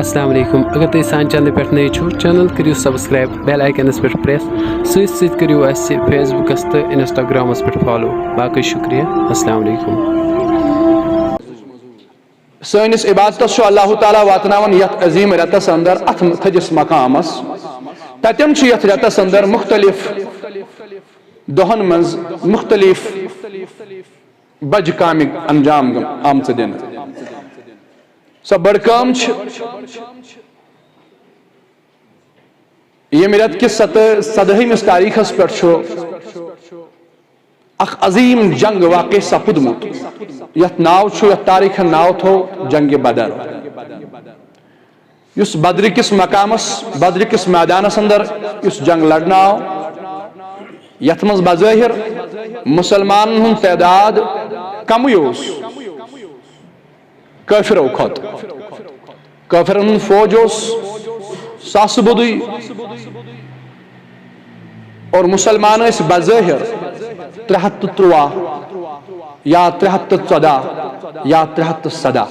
السلام علیکم اگر تُہۍ سانہِ چینلہِ پٮ۪ٹھ نٔے چھِو چینل کٔرِو سبسکرایب بیل آیکنس پٮ۪ٹھ پریس سۭتۍ سۭتۍ کٔرِو اَسہِ فیس بُکس تہٕ انسٹاگرامس پٮ۪ٹھ فالو باقٕے شُکریہ السلام علیکم. سٲنِس عبادتس اللہ تعالیٰ واتناوان یتھ عظیٖم رٮ۪تس اندر اتھ تھٔدِس مقامس تتٮ۪ن چھُ یتھ رٮ۪تس اندر مختلف دۄہن منٛز مختلف بجہِ کامہِ انجام آمژٕ دِنہٕ. سۄ بٔڑ کٲم چھِ ییٚمہِ رٮ۪تہٕ کِس 17ہمِس تٲریٖخس پٮ۪ٹھ چھُ اکھ عظیٖم جنگ واقع سپُدمُت یتھ ناو چھُ یتھ تٲریٖخن ناو تھوٚو جنگہِ بدر. یُس بدرِ کِس مقامس بدرِ کِس میدانس اندر یُس جنگ لڑنہٕ آو یتھ منٛز بظٲہر مُسلمانن ہُنٛد تعداد کمٕے اوس کٲفرو کھۄتہٕ. کٲفرن ہُنٛد فوج اوس ساسہٕ بوٚدُے اور مُسلمان ٲسۍ بظٲہر 313 یا 314 یا 317.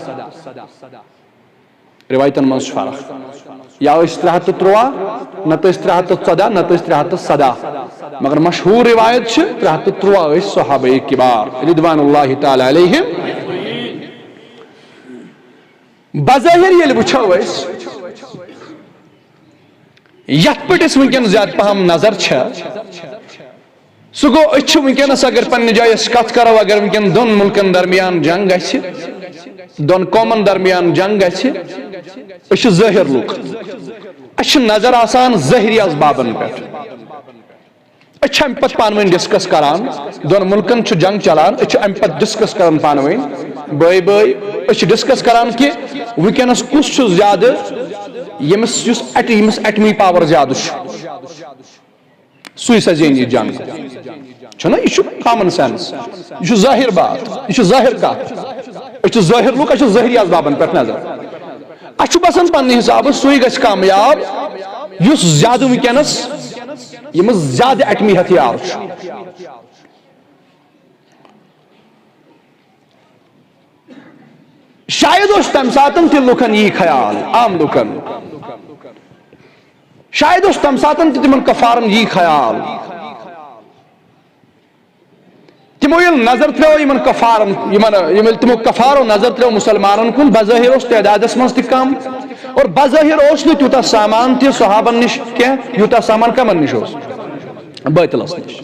رِوایتن منٛز چھُ فرق یا ٲسۍ 313 نتہٕ ٲسۍ 314 نتہٕ ٲسۍ 317 مگر مشہوٗر رِوایت چھِ 313 ٲسۍ صحابہ کِبار رضوان اللہ تعالیٰ علیہم. بظٲہر ییٚلہِ وٕچھو أسۍ یتھ پٮ۪ٹھ أسۍ وٕنکٮ۪ن زیادٕ پہم نظر چھےٚ سُہ گوٚو أسۍ چھِ وٕنکٮ۪نس اگر پننہِ جایہِ أسۍ کتھ کرو اگر وٕنکٮ۪ن دۄن مُلکن درمیان جنگ گژھِ دۄن قومن درمیان جنگ گژھِ أسۍ چھِ ظٲہر لُکھ اسہِ چھِ نظر آسان ظٲہری اسبابن پٮ۪ٹھ أسۍ چھِ امہِ پتہٕ پانہٕ ؤنۍ ڈسکس کران دۄن مُلکن چھُ جنگ چلان أسۍ چھِ امہِ پتہٕ ڈسکس کران پانہٕ ؤنۍ بٲے بٲے أسۍ چھِ ڈسکس کران کہِ وٕنکٮ۪نس کُس چھُ زیادٕ یُس ایٹمی پاور زیادٕ چھُ سُے سا زینہِ یہِ جنگ چھُنہ یہِ چھُ کامن سینس یہِ چھُ ظٲہر بات یہِ چھُ ظٲہر کتھ أسۍ چھِ ظٲہر لُکھ اسہِ چھِ ظٲہری اسبابن پٮ۪ٹھ نظر اسہِ چھُ باسان پننہِ حسابہٕ سُے گژھِ کامیاب یُس زیادٕ وٕنکٮ۪نس ییٚمِس زیادٕ ایٹمی ہتھیار چھُ. شاید اوس تمہِ ساتہٕ تہِ لُکن یی خیال عام لُکن شاید اوس تمہِ ساتہٕ تہِ تِمن کفارن یی خیال تِمو ییٚلہِ نظر ترٲو یِمن کفارن ییٚلہِ تِمو کفارو نظر ترٲو مُسلمانن کُن بظٲہر اوس تعدادس منٛز تہِ کم اور بظٲہر اوس نہٕ تیوٗتاہ سامان تہِ صحابن نِش کینٛہہ یوٗتاہ سامان کمن نِش اوس بٲطلس نِش.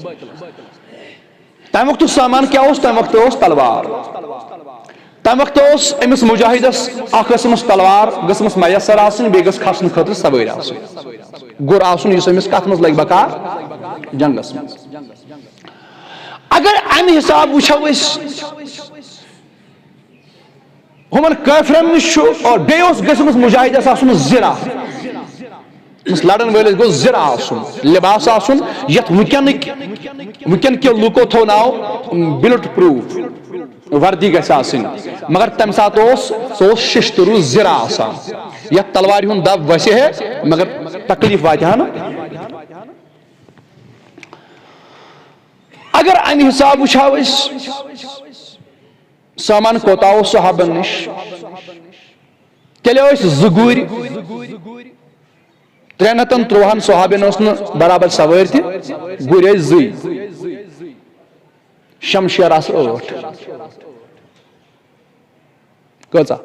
تمہِ وقتُک سامان کیٛاہ اوس تمہِ وقتہٕ اوس تلوار تمہِ وقتہٕ اوس أمِس مُجاہدس اکھ ٲسمٕژ تلوار گٔژھمٕژ میسر آسٕنۍ بیٚیہِ گٔژھ کھسنہٕ خٲطرٕ سوٲرۍ آسٕنۍ گُر آسُن یُس أمِس کتھ منٛز لگہِ بکار جنگس منٛز. اگر امہِ حساب وٕچھو أسۍ ہُمن کٲفرن نِش چھُ اور بیٚیہِ اوس گٔژھمٕژ مُجاہدس آسُن زِرا أمِس لڑن وٲلِس گوٚژھ زِرا آسُن لباس آسُن یتھ وٕنکٮ۪ن کیو لُکو تھوٚو ناو بُلٹ پروٗف وردی گژھِ آسٕنۍ مگر تمہِ ساتہٕ اوس سُہ اوس ششتروٗ زِرا آسان یتھ تلوارِ ہُنٛد دب وسہِ ہے مگر تکلیٖف واتہِ ہا نہٕ. اگر امہِ حساب وٕچھو أسۍ سامان کوتاہ اوس صحابن نِش تیٚلہِ ٲسۍ 2 گُرۍ 313 صحابن ٲس نہٕ برابر سوٲرۍ تہِ گُرۍ ٲسۍ 2 شمشیر آسہٕ 8 کۭژاہ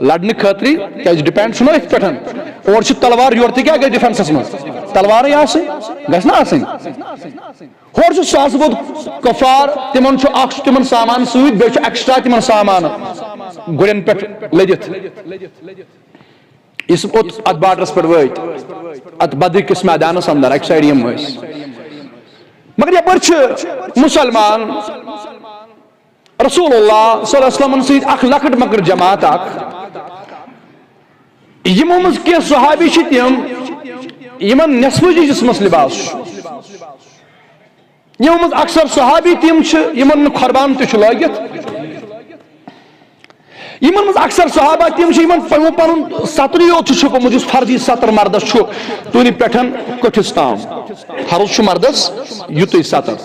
لڑنہٕ خٲطرٕ کیازِ ڈِپینڈ چھُنہ أتھۍ پٮ۪ٹھ اور چھِ تلوار یورٕ تہِ کیٛاہ گژھِ ڈِفینسس منٛز تلوارٕے آسٕنۍ گژھِ نہ آسٕنۍ ہورٕ چھُ ساسہٕ بوٚد کفار تِمن چھُ اکھ چھُ تِمن سامان سۭتۍ بیٚیہِ چھُ ایکسٹرا تِمن سامان گُرٮ۪ن پٮ۪ٹھ لٔدِتھ یُس اوٚت اتھ باڈرس پٮ۪ٹھ وٲتۍ اتھ بدرِ کِس میدانس اندر اکہِ سایڈٕ یِم ٲسۍ مگر یپٲرۍ چھِ مُسلمان رسول اللہ صلی اللہ علیہ وسلمن سۭتۍ اکھ لۄکٕٹ مۄکٕٹ جماعت اکھ یِمو منٛز کینٛہہ صحابی چھِ تِم یِمن نٮ۪صفہٕ جسمس لباس چھُ یِمو منٛز اکثر صحابی تِم چھِ یِمن نہٕ کھۄربان تہِ چھُ لٲگِتھ یِمن منٛز اکثر صحابہ تِم چھِ یِمن پنُن سَترٕے یوت چھُ چھُپومُت یُس فرضی سطر مردس چھُ تُلہِ پٮ۪ٹھ کٔٹھِس تام فرض چھُ مردس یُتُے سطر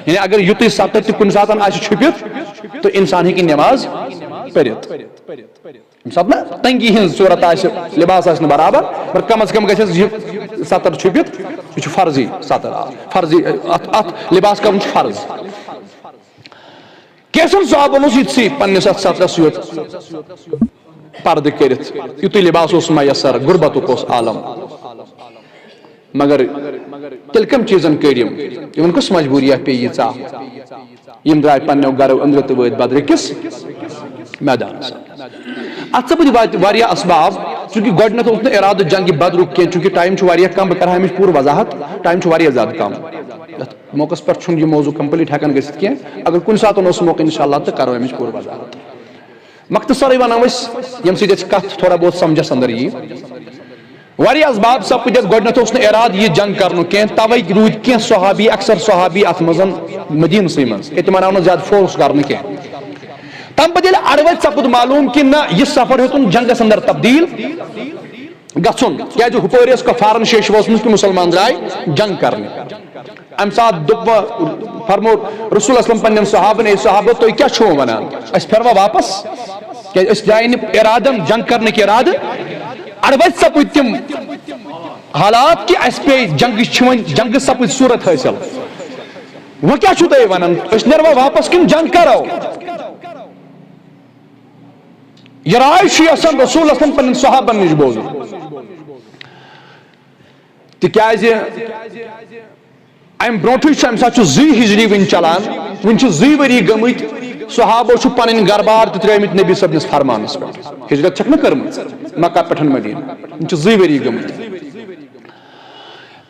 یعنی اگر یُتُے سطر تہِ کُنہِ ساتہٕ آسہِ چھُپِتھ تہٕ انسان ہیٚکہِ نٮ۪ماز پٔرِتھ. سب نا تنگی ہز صورت لباس برابر مگر کم از کم گھس یہ سطر چھپت یہ فرضی سطر فرضی ات لباس کرن فرض کیسن صحابن یہ پنس ات سطرس یوت پرد کرت یوتھ لباس اس میسر غربت اس عالم مگر تیل کم چیزن کرم کس مجبوری پی یہ درائے پنو گرو اندر تو وت بدر کس میدان ات سپد واریاہ اسباب چونکہ گۄڈنیتھ اوس نہٕ ارادہ جنگ بدرک کی چونکہ ٹائم واریاہ کم بہ کرہا امچ پور وضاحت ٹائم واریاہ زیادہ کم یتھ موقع پر چھُنہٕ یہ موضوع کمپلیٹ ہیکان گژھِتھ کینٛہہ اگر کُنہِ ساتہٕ اوس موقع انشاءاللہ تو کرو امچ پور وضاحت مختصرے ونو أسۍ ییٚمہِ سۭتۍ اَسہِ کتھ تھوڑا بہت سمجھس اندر یی واریاہ اسباب سپد گۄڈنیتھ اوس نہٕ ارادہ یہ جنگ کرنُک کینٛہہ توے روٗدۍ کینٛہہ صحابی اکثر صحابی اتھ منٛز مدینسٕے منٛز تِمن آو نہٕ زیادٕ فورس کرنہٕ کینٛہہ تم پتہ اڑوت سپد معلوم کہ نہ یہ سفر ہیتن جنگس اندر تبدیل گھن کیا ہپور کفارن شیش وسمت کہ مسلمان درائے جنگ کرنے ام سات دپ فرمو رسول اسلم پنن صحابن اے صحابہ تھی کیا چھو ونان اس پھروا واپس کہ اس جائیں ارادن جنگ کرنے کے ارادہ اڑوت سپد تم حالات کہ اس پہ جنگ سپد صورت حاصل وہ کیا چھو تھی ونان اس نیروا واپس کن جنگ کرو یہ رائے یسن رسول اسلم پنن صحابن نش بوزن تکیاز ام برونٹھے ام سات زی ہجری ون چلان ون زی وری گمت صحابو پن گھر بار ترمت نبی صبنس فرمانس پہ ہجرت چھک نا کرم مکہ پہ مدینہ ون زی وری گمت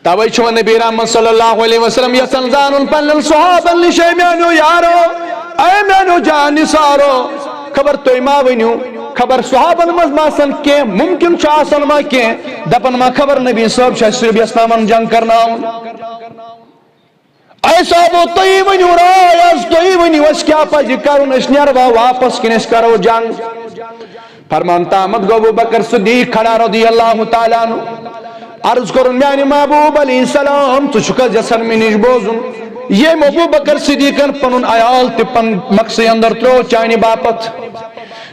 توے نبی رحمت صلی اللہ علیہ وسلم یسن زان پنن صحابن نش میانو یارو اے میانو جان سارو خبر تھی ما ونو خبر صحابن مز ماسن کی ممکن آسن ما کی دپن ما خبر نبی صاحب صرف اسلام جنگ کرنا اے صاحبو تھی ونو رائے تھی ونو اس کیا پزِ کرن اس نیروا واپس کن اس کرو جنگ فرمان تامت گو ابو بکر صدیق کھڑا رضی اللہ تعالیٰ عنہ عرض کرن میانی محبوب علیہ السلام تو شکر جسن میں نش بوزن یہ ابو بکر صدیقن پنن عیال تپن مقصد اندر ترو چانی باپت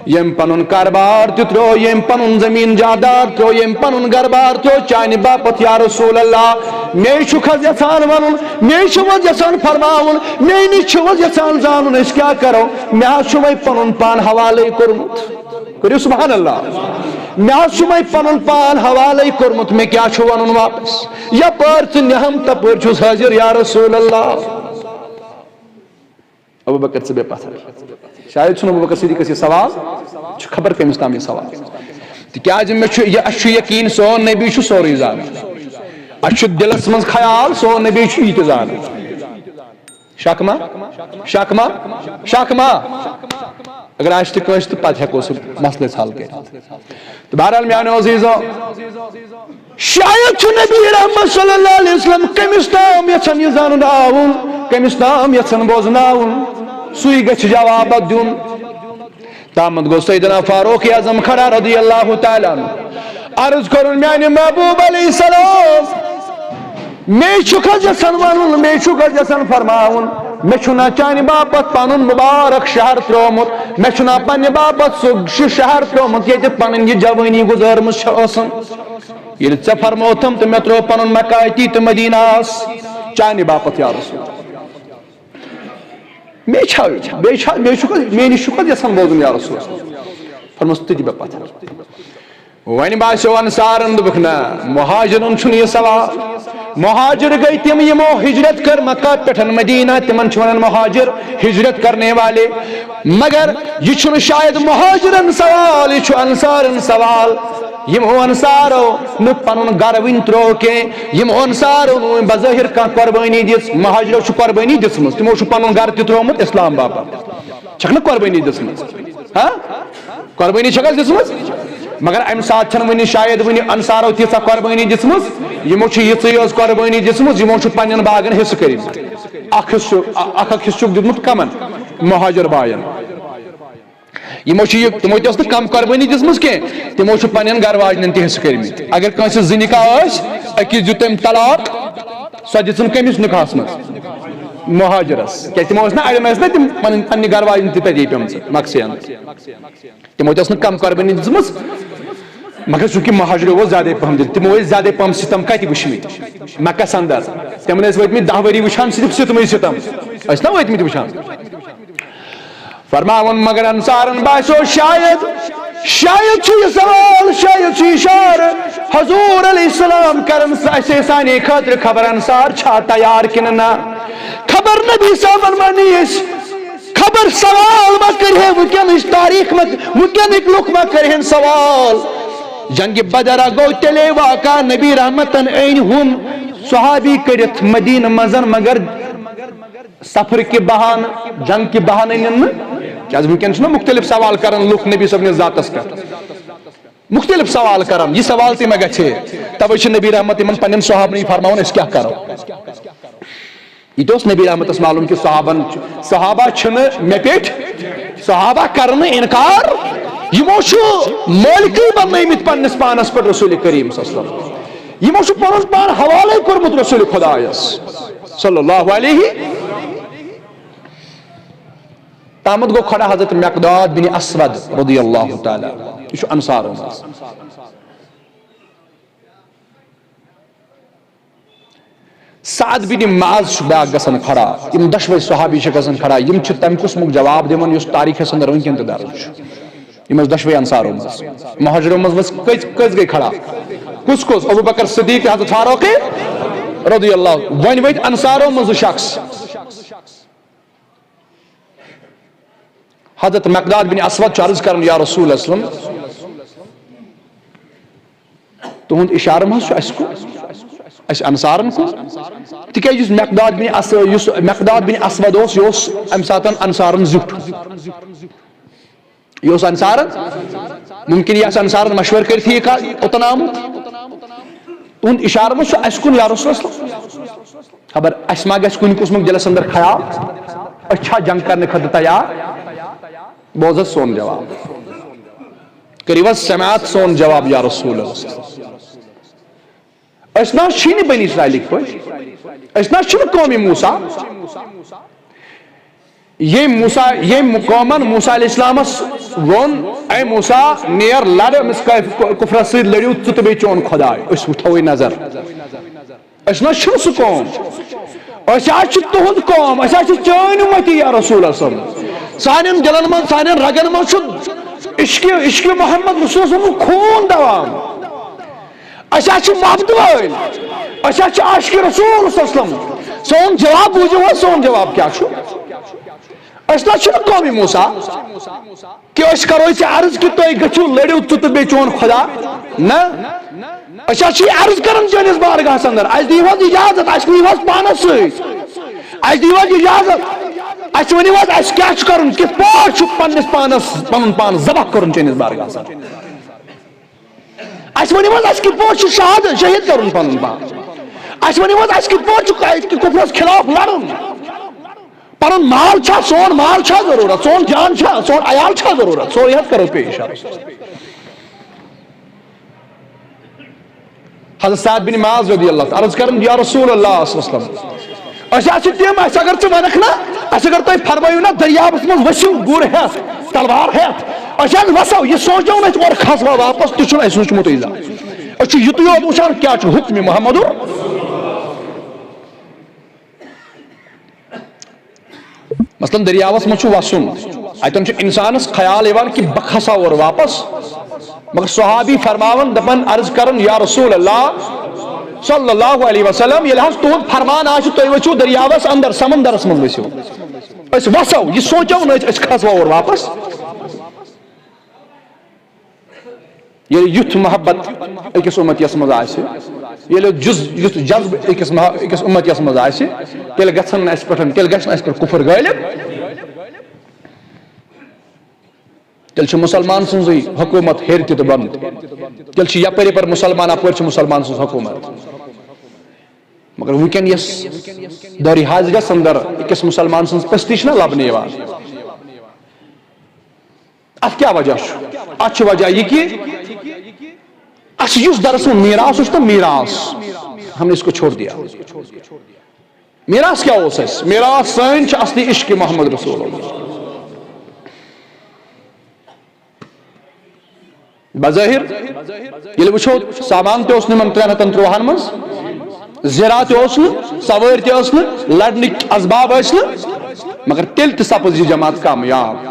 یم پنن کاربار ترو یم پنن زمین جادار ترو یم پنن گربار ترو چانی باپت یا رسول اللہ میں شکر جسان ونن میں شکر جسان فرماون میں نشکر جسان زانن اس کیا کرو میں شوی پنن پان حوالے کرمت کریو سبحان اللہ میں شوی پنن پان حوالے کرمت میں کیا چھو ونن واپس یا پرت نہم تپر چھس حاضر یا رسول اللہ ابو بکر سے بے پتھر شاید سن ابو بکر صدیق سے سوال خبر کمس تام یہ سوال تکیاز میں یہ یقین سو نبی چھ سوری زان اچھ دلس من خیال سو نبی چھ یہ زان شکما شکما شکما اگر آج تک تو پتہ ہیکو سہ مسئلہ حل کر بہرحال میانو عزیزو شاید نبی رحمت صلی اللہ علیہ وسلم کمس تام یژھان یہ زانن آون کمس تام یژھان بوزناون سوئی گچھ جواب دن تامت گو سیدنا فاروق اعظم کھڑا رضی اللہ تعالیٰ عنہ عرض کرن میانی محبوب علیہ السلام میں شکر جسن ونن میں شکر جسن فرماون میں چھنا چانی باپت پنن مبارک شہر ترومت میں چھنا پنہ باپت سہ شہر ترومت یہ پنن یہ جوانی گزارمت اسن یل ژے فرموتم تو میں ترو پنن مکاتی تو مدینہ چانی باپت یا رسول میں شکر یسن بوزن یا رسول فرمس تھی بے پتھر ون باسو انصارن دبک نا مہاجرن چھن یہ سوال مہاجر گئی تم یمو ہجرت کر مکہ پٹھ مدینہ تمن چھن مہاجر ہجرت کرنے والے مگر یہ چھن شاید مہاجرن سوال یہ چھ انصارن سوال یمو انصارو نہ پنن گھر ون ترو کی یمو انصارو بظاہر کان قربانی دس مہاجرو چھ قربانی دسمز تمو چھ پنن گھر تہ ترومت اسلام باپت چھکھ نہ قربانی دسمز ہاں قربانی چھکھ دسمز مگر ام سات چھن ونی شاید ونی انصارو تیسا قربانی دسمز یمو چھ یژ قربانی دسمز یمو چھ پنن باغن حصہ کرمت اخ حصہ دتمت کمن مہاجر باین یمو تمو تہ کم قربانی دسمز کی تمو پنن گھر واجن تہ حصہ کرمت اگر کنس زٕ نکاح اکس دیت تم طلاق سو دژن کمس نکاحس مز مہاجرس کہ تمو نا اڑین نا تم پنہ گھر والن تھی پم مکسی اندر تمو کم قربانی دم مگر چونکہ مہاجرو وہ زیادہ پہم دل تمو زیادہ پہم ستم کت وچمت مکس اندر تمن وتمت 10 ؤری وچان صرف ستمے ستم نا وتمت وچان فرماون مگر انصارن باسو شاید یہ سوال شاید اشار حضور علیہ السلام کرن سانے خاطر خبر انصار چھا تیار کن نا خبر نبی صاحب منیس خبر سوال ما کرے ونکن تاریخ ونکن لوک ما کرے سوال جنگ بدر گو تلے واقع نبی رحمتن این ہم صحابی کرت مدینہ مزن مگر سفر کے بہان جنگ کے بہان کیا ونکن مختلف سوال کرن لوک نبی صاحب نے ذاتس کر مختلف سوال کرن یہ سوال تہ مے گچھے توے نبی رحمت من پنن صحابہ فرماون اس کیا کرو یہ تو نبی رحمت اس معلوم کہ صحابہ چھن مے پیٹ صحابہ کرن انکار یمو چھ مالکی بنیمت پنس پانس پر رسول کریم صلی اللہ علیہ وسلم یمو چھ پنن پان حوالے کرمت رسول خدایس صلی اللہ علیہ تامت گو کھڑا حضرت مقداد بن اسود رضی اللہ تعالی یہ انصاروں سعد بن معاذ بیاگ گسن کھڑا یم دشوے صحابی گسن کھڑا یم چھ تم قسمک جواب دون اس تاریخ اندر ونکن تہ درج یم دشوے انصاروں مہاجروں مز کس گئی کھڑا کس ابو بکر صدیق حضرت فاروق رضی اللہ ون ویت انصاروں مز شخص حضرت مقداد بن اسود عرض کرن یا رسول اسلم تہند اشارہ مز اس انصارن کو تکیاز مقداد بن اسود اس ام ساتن انصارن زیٹ یہ انصارن ممکن یہ انصارن مشور کرتی اوتن آمت تہند اشارہ مز اس کن یا رسول اللہ خبر اس ما گژھِ کُنہِ قٕسمُک دلس اندر خیال أسۍ چھا جنگ کرنے خٲطرٕ تیار بوز سون جواب کٔرِو حظ سماعت سون جواب یا رسول اللہ أسۍ نہ چھِ نہٕ بنی اسرائیلٕکۍ پٲٹھۍ أسۍ نہ چھِنہٕ قومِ موسیٰ ییٚمۍ قومن موسیٰ علیہ السلامس ووٚن اے موسیٰ نیر لڑ أمِس کفرس سۭتۍ لڑِو ژٕ تہٕ بیٚیہِ چون خۄداے أسۍ وٕچھوے نظر أسۍ نہ چھِنہٕ سُہ قوم أسۍ حظ چھِ تُہُنٛد قوم أسۍ حظ چھِ چٲنۍ اُمتی یا رسول اللہ سانٮ۪ن دلن منٛز سانٮ۪ن رگن منٛز چھُ عشقِ محمد رسول صٲبُن خوٗن دوان أسۍ حظ چھِ محبت وٲلۍ أسۍ حظ چھِ عاشقِ رسول صلی اللہ علیہ وسلم سون جواب بوٗزِو حظ سون جواب کیٛاہ چھُ أسۍ نہ چھِنہٕ قومِ موسیٰ کہ أسۍ کرو ژےٚ عرض کہ تُہۍ گٔژھِو لٔڑِو ژٕ تہٕ بیٚیہِ چون خۄدا نہ أسۍ حظ چھِ یہِ عرض کران چٲنِس بارگاہس اندر اَسہِ دِیِو حظ اِجازت اَسہِ نِیِو حظ پانس سۭتۍ اَسہِ دِیِو حظ اِجازت اَسہِ ؤنِو حظ اَسہِ کیٛاہ چھُ کرُن کِتھ پٲٹھۍ چھُ پننِس پانس پنُن پان ذبح کرُن چٲنِس بارگاہس اندر اَسہِ ؤنِو حظ اَسہِ کِتھ پٲٹھۍ چھُ شہید کرُن پنُن پان اَسہِ ؤنِو حظ اَسہِ کِتھ پٲٹھۍ چھُ کفرس خلاف لڑُن پنُن مال چھا سون مال چھا ضروٗرت سون جان چھا سون عیال چھا ضروٗرت سورُے حظ کرو پیش حضرت سعد بن معاذ رضی اللہ عرض کرن یا رسول اللہ صلی اللہ علیہ وسلم أسۍ حظ چھِ تِم اَسہِ اگر ژٕ وَنکھ نا اَسہِ اگر تُہۍ فرمٲیِو نا دریابس منٛز ؤسِو گُر ہٮ۪تھ تلوار ہٮ۪تھ أسۍ حظ وسو یہِ سونٛچو نہٕ أسۍ اورٕ کھسوا واپس تہِ چھُنہٕ اَسہِ سوٗنٛچمُتٕے زانٛہہ أسۍ چھِ یُتُے یوت وٕچھان کیٛاہ چھُ حُکمِ محمدُ مثلاً دریاوس منٛز چھُ وسُن اتٮ۪ن چھُ انسانس خیال یِوان کہ بہٕ کھسا اور واپس مگر صحابی فرماون دپان عرض کرن یا رسول اللہ صلی اللہ علیہ وسلم ییٚلہِ حظ تُہُنٛد فرمان آسہِ تُہۍ ؤسِو دریاوس اندر سمندرس منٛز ؤسِو أسۍ وسو یہِ سونٛچو نہٕ أسۍ کھسوا اور واپس ییٚلہِ یُتھ محبت أکِس اُمتیس منٛز آسہِ ییٚلہِ یُتھ جذبہٕ أکِس اُمتیس منٛز آسہِ تیٚلہِ گژھن نہٕ اَسہِ پٮ۪ٹھ تیٚلہِ گژھِ نہٕ اَسہِ پٮ۪ٹھ کُفر غٲلب تیٚلہِ چھُ مُسلمان سٕنٛزٕے حکوٗمت ہیٚرِ تہِ تہٕ بۄنہٕ تہِ تیٚلہِ چھِ یپٲرۍ یپٲرۍ مُسلمان اپٲرۍ چھِ مُسلمان سٕنٛز حکوٗمت مگر وٕنکٮ۪ن یۄس دورِ حاضرس اندر أکِس مُسلمان سٕنٛز پٔستی چھِنہ لبنہٕ یِوان اتھ کیٛاہ وجہ چھُ اتھ چھُ وجہ یہِ کہ اَسہِ یُس دراصل میراث اوس نا میراث ہم نے اس کو چھوڑ دیا میراث کیا اوس اس میراث سٲنۍ چھِ اصلی عشق محمد رسول اللہ بظاہر ییٚلہِ وٕچھو سامان تہِ اوس نہٕ 353 منٛز زِرا تہِ اوس نہٕ سوٲرۍ تہِ ٲس نہٕ لڑنٕکۍ اسباب ٲسۍ نہٕ مگر تیٚلہِ تہِ سپٕز یہِ جماعت کامیاب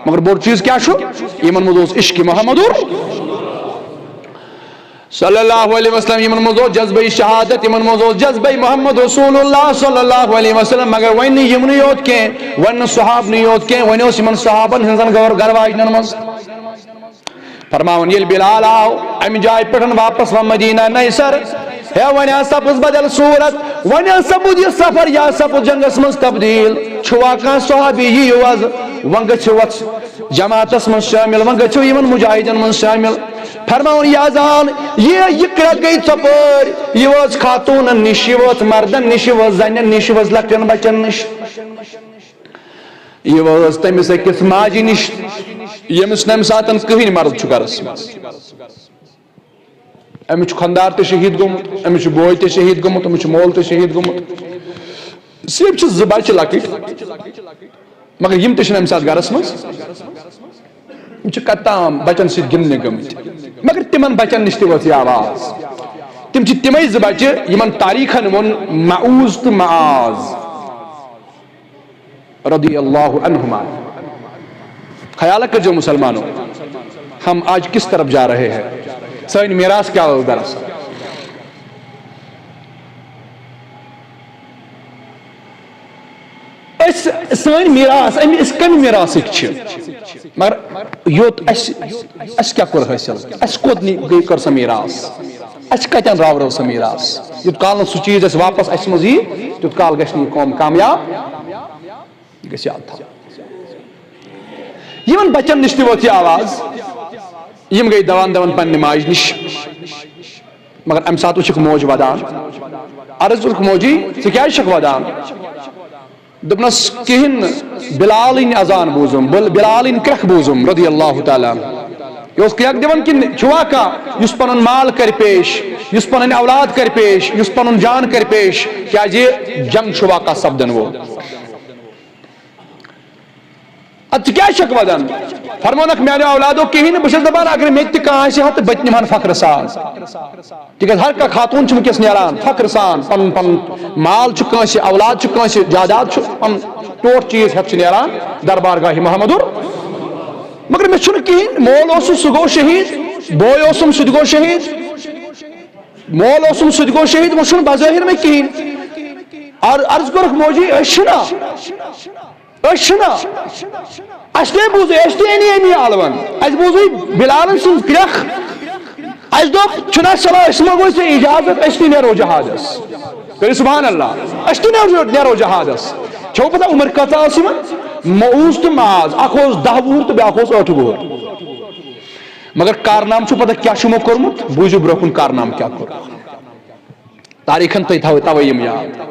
مگر بوٚڑ چیٖز کیٛاہ چھُ یِمن منٛز اوس عشق محمد صلی اللہ علیہ وسلم یمن منٛز اوس جذبہ شہادت یمن منٛز اوس جذبہ محمد رسول اللہ صلی اللہ علیہ وسلم مگر وۄنۍ نہٕ یِمنٕے یوت کینٛہہ وۄنۍ نہٕ صحابنٕے یوت کینٛہہ وۄنۍ اوس یِمن صحابن ہٕنٛزن گھر واجنن منٛز فرماوان ییٚلہِ بلال آو امہِ جایہِ پٮ۪ٹھ واپس وۄنۍ مدینہ نَیہِ سر ہے وۄنۍ حظ سپٕز بدل صوٗرت وۄنۍ حظ سپُد یہِ سفر یا سپُد جنگس منٛز تبدیٖل چھُوا کانٛہہ صحابی یِیِو حظ وۄنۍ گٔژھِو اتھ جماعتس منٛز شٲمِل وۄنۍ گٔژھِو یِمن مجاہدن منٛز شٲمِل فرماوُن یا زان یہِ کرٛٮ۪کھ گٔے ژۄپٲرۍ یہِ وٲژ خاتوٗنن نِش یہِ وٲژ مردن نِش یہِ وٲژ زنٮ۪ن نِش یہِ وٲژ لۄکٹٮ۪ن بچن نِش یہِ وٲژ تٔمِس أکِس ماجہِ نِش ییٚمِس نہٕ اَمہِ ساتہٕ کٕہٕنۍ مرد چھُ گرس منٛز أمِس چھُ خانٛدار تہِ شہیٖد گوٚمُت أمِس چھُ بوے تہِ شہیٖد گوٚمُت أمِس چھُ مول تہِ شہیٖد گوٚمُت صرف چھِ 2 بچہِ لۄکٕٹۍ مگر یِم تہِ چھِنہٕ اَمہِ ساتہٕ گرس منٛز یِم چھِ کتام بچن سۭتۍ گِنٛدنہِ گٔمٕتۍ مگر تِمن بچن نِش تہِ ؤژھ یہِ آواز تِم چھِ تِمے 2 بچہِ یِمن تاریٖخن ووٚن معوٗز تہٕ معاذ رضی اللہ عنہما خیال کٔرۍزیو مسلمانو ہم آج کس طرف جا رہے ہیں سٲنۍ میراث کیٛاہ اوس دراصل سٲنۍ میراث أسۍ کمہِ میراثٕکۍ چھِ مگر یوت اَسہِ کیٛاہ کوٚر حٲصِل اَسہِ کوٚت گٔے کٔر سۄ میراث اَسہِ کتٮ۪ن راوروو سۄ میراث یوٗت کال نہٕ سُہ چیٖز اَسہِ واپس اَسہِ منٛز یی تیوٗت کال گژھِ نہٕ یہِ قوم کامیاب یہِ گژھِ یاد تھاوُن یِمن بچن نِش تہِ ووت یہِ آواز یِم گٔے دوان پننہِ ماجہِ نِش مگر امہِ ساتہٕ وٕچھکھ موج ودان عرض کوٚرُکھ موجی ژٕ کیٛازِ چھکھ ودان دوٚپنس کِہیٖنۍ نہٕ بلالٕنۍ اذان بوٗزُم بلالٕنۍ کرٛٮ۪کھ بوٗزُم رضی اللہ تعالیٰ یہِ اوس کرٛٮ۪کھ دِوان کِنہٕ چھُوا کانٛہہ یُس پنُن مال کرِ پیش یُس پنٕنۍ اولاد کرِ پیش یُس پنُن جان کرِ پیش کیٛازِ جنگ چھُ واقع سپدن وول ادٕ ژٕ کیٛازِ چھکھ ودان فرمونکھ میانیو اولادو کِہیٖنۍ نہٕ بہٕ چھُس دپان اگر مےٚ تہِ کانٛہہ آسہِ ہا تہٕ بہٕ تہِ نِمہن فخرٕ سان تِکیٛازِ ہر کانٛہہ خاتوٗن چھُ وٕنکیٚس نیران فخرٕ سان پنُن پنُن مال چھُ کٲنٛسہِ اولاد چھُ کٲنٛسہِ جاداد چھُ پنُن ٹوٹھ چیٖز ہٮ۪تھ چھُ نیران دربار گاہہِ محمدُر مگر مےٚ چھُنہٕ کِہیٖنۍ مول اوسُم سُہ گوٚو شہیٖد بوے اوسُم سُہ تہِ گوٚو شہیٖد مول اوسُم سُہ تہِ گوٚو شہیٖد وۄنۍ چھُنہٕ بظٲہر مےٚ کِہیٖنۍ عرض کوٚرُکھ موجی أسۍ چھِنا اَسہِ تے بوٗزٕے أسۍ تہِ اَنے اَمی عالوَن اَسہِ بوٗزٕے بِلالن سٕنٛز کرٛٮ۪کھ اَسہِ دوٚپ چھُنہ صلح أسۍ منٛگوے ژےٚ اِجازت أسۍ تہِ نیرو جہادس کٔرِو سبحان اللہ أسۍ تہِ نیرو جہادس چھو پتہ عمر کۭژاہ ٲس یِمن معوٗز تہٕ معاذ اکھ اوس 10 وُہُر تہٕ بیٛاکھ اوس 8 وُہُر مگر کارنام چھُ پتہ کیٛاہ چھُ یِمو کوٚرمُت بوٗزِو برونٛہہ کُن کارنام کیٛاہ کوٚر تاریٖخن تھاوے یِم یاد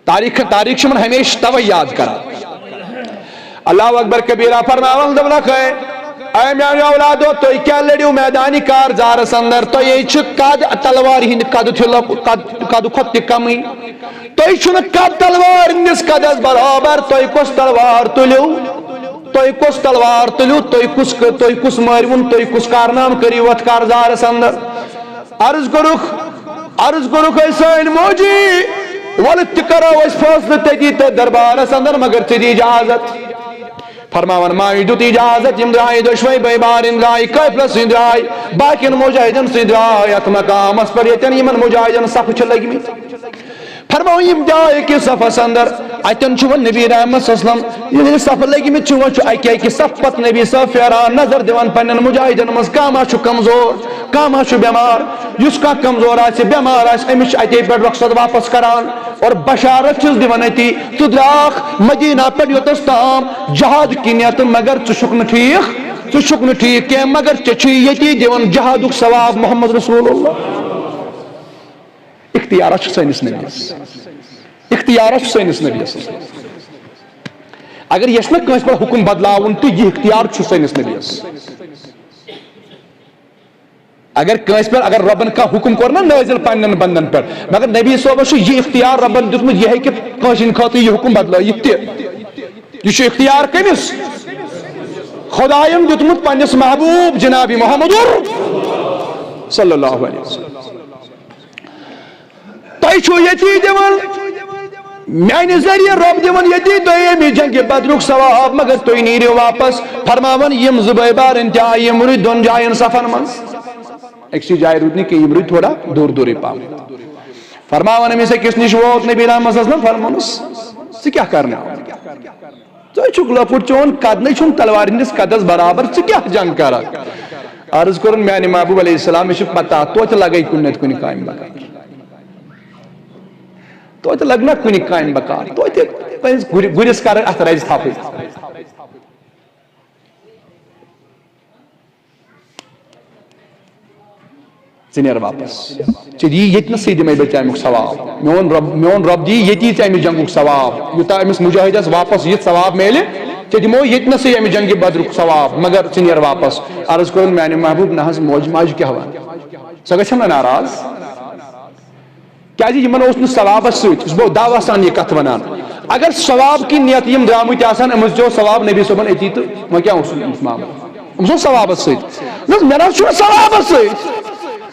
تاریٖخ چھِ یِمن ہمیشہِ تَوے یاد کران اللہ اکبر کبیرہ فرماوان دوٚپنکھ اے میانیو اولادو تُہۍ کیٛاہ لٔڑِو میدانہِ کارزارس اندر تۄہے چھُ قد تلوارِ ہٕنٛدِ قدٕ کھۄتہٕ تہِ کمٕے تۄہہِ چھُنہٕ قد تلوار ہٕنٛدِس قدس برابر تۄہہِ کۄس تلوار تُلِو تُہۍ کُس مٲرۍوُن تُہۍ کُس کارنام کٔرِو اتھ کارزارس اندر عرض کوٚرُکھ أسۍ سٲنۍ موجی وَلہٕ تہِ کرو أسۍ فٲصلہٕ تٔتی تہٕ دربارس اندر مگر ژٕ دِ اجازت فرماوان ماجہِ دیُت اجازت یِم درٛایہِ دۄشوے بٲے بارٕنۍ درٛایہِ قٲفلس سۭتۍ درٛاے باقین مجاہدن سۭتۍ درٛاے یتھ مقامس پٮ۪ٹھ ییٚتٮ۪ن یِمن مجاہدن صفہٕ چھِ لٔگمٕتۍ فرماوُن یِم درٛاے أکِس صفس اندر اتٮ۪ن چھُ وۄنۍ نبی رحمت صلی اللہ علیہ وسلم ییٚلہِ صفہٕ لٔگمٕتۍ چھِ وۄنۍ چھُ اکہِ صفہٕ پتہٕ نبی صٲب پھیران نظر دِوان پننٮ۪ن مجاہدن منٛز کانٛہہ ما چھُ کمزور کانٛہہ ما چھُ بٮ۪مار یُس کانٛہہ کمزور آسہِ بٮ۪مار آسہِ أمِس چھِ اتے پٮ۪ٹھ رۄخصت واپس کران اور بشارت چھُس دِوان أتی ژٕ درٛاکھ مدیٖنہ پٮ۪ٹھ یوٚتس تام جہاد کِنیتھ مگر ژٕ چھُکھ نہٕ ٹھیٖک کینٛہہ مگر ژےٚ چھُے ییٚتی دِوان جہادُک ثواب محمد رسول اللہ اختیارہ چھُ سٲنِس نبیَس اگر یژھِ نہ کٲنٛسہِ پٮ۪ٹھ حُکُم بدلاوُن تہٕ یہِ اختیار چھُ سٲنِس نبیَس اگر کنس پر اگر ربن کا حکم کور نا نازل پنن بندن پر مگر نبی صاحب یہ اختیار ربن دیتمت یہ کہ کٲنٛسہِ خاطر یہ حکم بدلٲیِتھ تہِ یہ اختیار کمس خداین دیتمت پنس محبوب جناب محمد صلی اللہ علیہ وسلم تۄہہِ چھُو ییٚتی دِوان میانہ ذریعہ رب دِوان ییٚتی دوٚیمہِ جنگہِ بدرُک ثواب مگر تُہۍ نیٖرِو واپس فرماوان یم زٕ بٲے بارٕنۍ تہِ آیہِ یم روٗدۍ دۄن جاین صفن منٛز أکسٕے جایہِ روٗدۍ نہٕ کینٛہہ یم روٗدۍ تھوڑا دوٗر دوٗرٕے پہم فرماوان أمِس أکِس نِش ووت نبی رحمت صلی اللہ علیہ وسلم فرمونس ژٕ کیٛاہ کرنہِ آمُت ژٕ چھُکھ لۄکُٹ چون قدنٕے چھُنہٕ تلوارِ ہٕنٛدِس قدس برابر ژٕ کیٛاہ جنگ کرکھ عرض کوٚرُن میانہِ محبوب علیہ السلام مےٚ چھِ پتہ توتہِ لگے کُنہِ نتہٕ کُنہِ کامہِ بکار توتہِ لگ نا کُنہِ کامہِ بکار توتہِ پزِ گُرِس کرٕنۍ اتھ رزِ تھپٕے ژٕ نیر واپس ژےٚ دِی ییٚتنسٕے دِمے بہٕ ژےٚ امیُک ثواب میون رب دی ییٚتی ژےٚ امہِ جنگُک ثواب یوٗتاہ أمِس مُجاہدس واپس یِتھ ثواب میلہِ ژےٚ دِمو ییٚتنسٕے امہِ جنگہِ بدرُک ثواب مگر ژٕ نیر واپس عرض کوٚرُن میانہِ محبوب نہ حظ موج ماجہِ کیٛاہ وَنہِ سۄ گژھِ نا ناراض کیازِ یِمن اوس نہٕ ثوابس سۭتۍ یُس بہٕ دعوا سان یہِ کتھ ونان اگر ثواب کِنۍ نیت یِم درٛامٕتۍ آسان أمِس دیو ثواب نبی صٲبن أتی تہٕ وۄنۍ کیٛاہ اوس أمِس معاملہٕ أمِس اوس ثوابس سۭتۍ نہ حظ مےٚ نہ حظ چھُنہٕ ثوابس سۭتۍ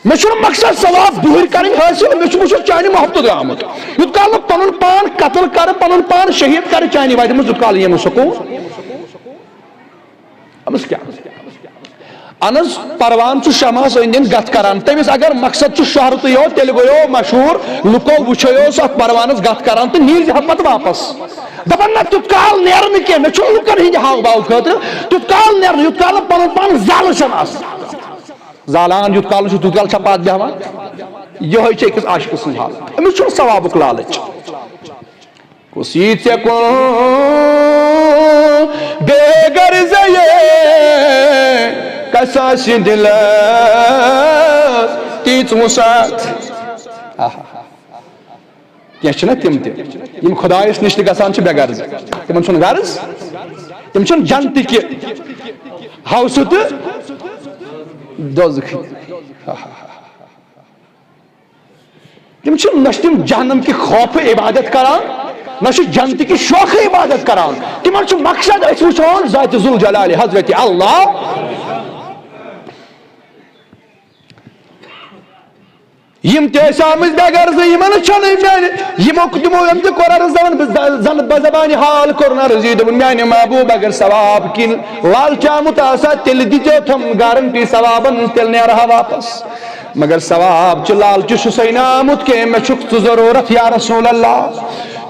مےٚ چھُنہٕ مقصد ثواب دوٗرِ کَرٕنۍ حٲصِل مےٚ چھُ بہٕ چھُس چانہِ محبتُک درٛامُت یوٗت کال نہٕ پنُن پان قتل کرٕ پنُن پان شہیٖد کرٕ چانہِ وتہِ منٛز یوٗت کال یِیہِ نہٕ سکوٗن أمِس کیٛاہ اہن حظ پروان چھُ شمعس أنٛدۍ أنٛدۍ گتھ کران تٔمِس اگر مقصد چھُ شہرتٕے یوت تیٚلہِ گوٚیو مشہوٗر لُکو وٕچھیوس اتھ پروانس گتھ کران تہٕ نیٖرزِ ہا پتہٕ واپس دپان نہ تیُتھ کال نیرٕ نہٕ کینٛہہ مےٚ چھُنہٕ لُکن ہٕنٛدِ ہاو باو خٲطرٕ تیُتھ کال نیرٕ نہٕ یوٗت کال نہٕ پنُن پان زالہٕ چھنہٕ آسان زالان یوٗت کال چھُ تیوٗت کال چھا پتھ بیہوان یِہوے چھِ أکِس عاشقہٕ سٕنٛز حالت أمِس چھُنہٕ ثوابُک لالٕچ کُس یی ژےٚ کُن بے غرضے کس آسہِ دِلس تیٖژ وُسعت کینٛہہ چھِنہ تِم تہِ یِم خۄدایس نِش تہِ گژھان چھِ بے غرض تِمن چھُنہٕ غرض تِم چھِنہٕ جنتٕکہِ ہوسہٕ تہٕ دوزخٕکۍ تِم چھِ نہ چھِ تِم جہنم کہِ خوفہٕ عبادت کران نہ چھِ جنتٕکہِ شوقہٕ عبادت کران تِمن چھُ مقصد أسۍ وٕچھون ذاتِ ذوالجلالِ حضرتِ اللہ یم تہِ ٲسۍ آمٕتۍ بے غرض یِمن چھنہٕ میانہِ یِمو تِمو یِم تہِ کوٚر عرض دپان زن بزبانہِ حال کوٚرُن عرض یہِ دوٚپُن میانہِ محبوب اگر ثواب کِنۍ لالچامُت آسہا تیٚلہِ دِژیو تِم گارنٹی ثوابن ہٕنٛز تیٚلہِ نیرہا واپس مگر ثواب چہِ لالچہِ چھُسے نہٕ آمُت کینٛہہ مےٚ چھُکھ ژٕ ضروٗرت یا رسول اللہ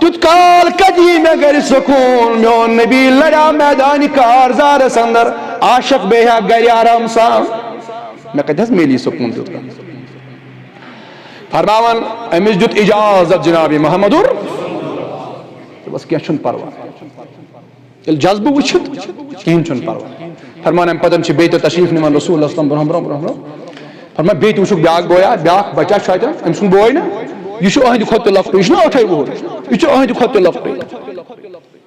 تیُتھ کال کتہِ یی مےٚ گرِ سکوٗن میون نبی لڑا میدانہِ کارزارس اندر عاشق بیٚیہِ ہا گرِ آرام سان مےٚ کتہِ حظ میلی سکوٗن تیُتھ کال فرماوان أمِس دیُت اجازت جناب محمد بس کینٛہہ چھُنہٕ پرواے ییٚلہِ جذبہٕ وٕچھِتھ کِہیٖنۍ چھُنہٕ پرواے فرمان امہِ پتہٕ چھِ بیٚیہِ تہِ تشریٖف نِوان رسول اللہ صلی اللہ علیہ وسلم فرمان بیٚیہِ تہِ وٕچھُکھ بیٛاکھ بویا بیٛاکھ بچہ چھُ اتٮ۪ن أمۍ سُنٛد بوے نا یہِ چھُ أہنٛدِ کھۄتہٕ تہِ لۄکٹُے یہِ چھُنہ 8 وُہُر یہِ چھُ أہنٛدِ کھۄتہٕ تہِ لۄکٹُے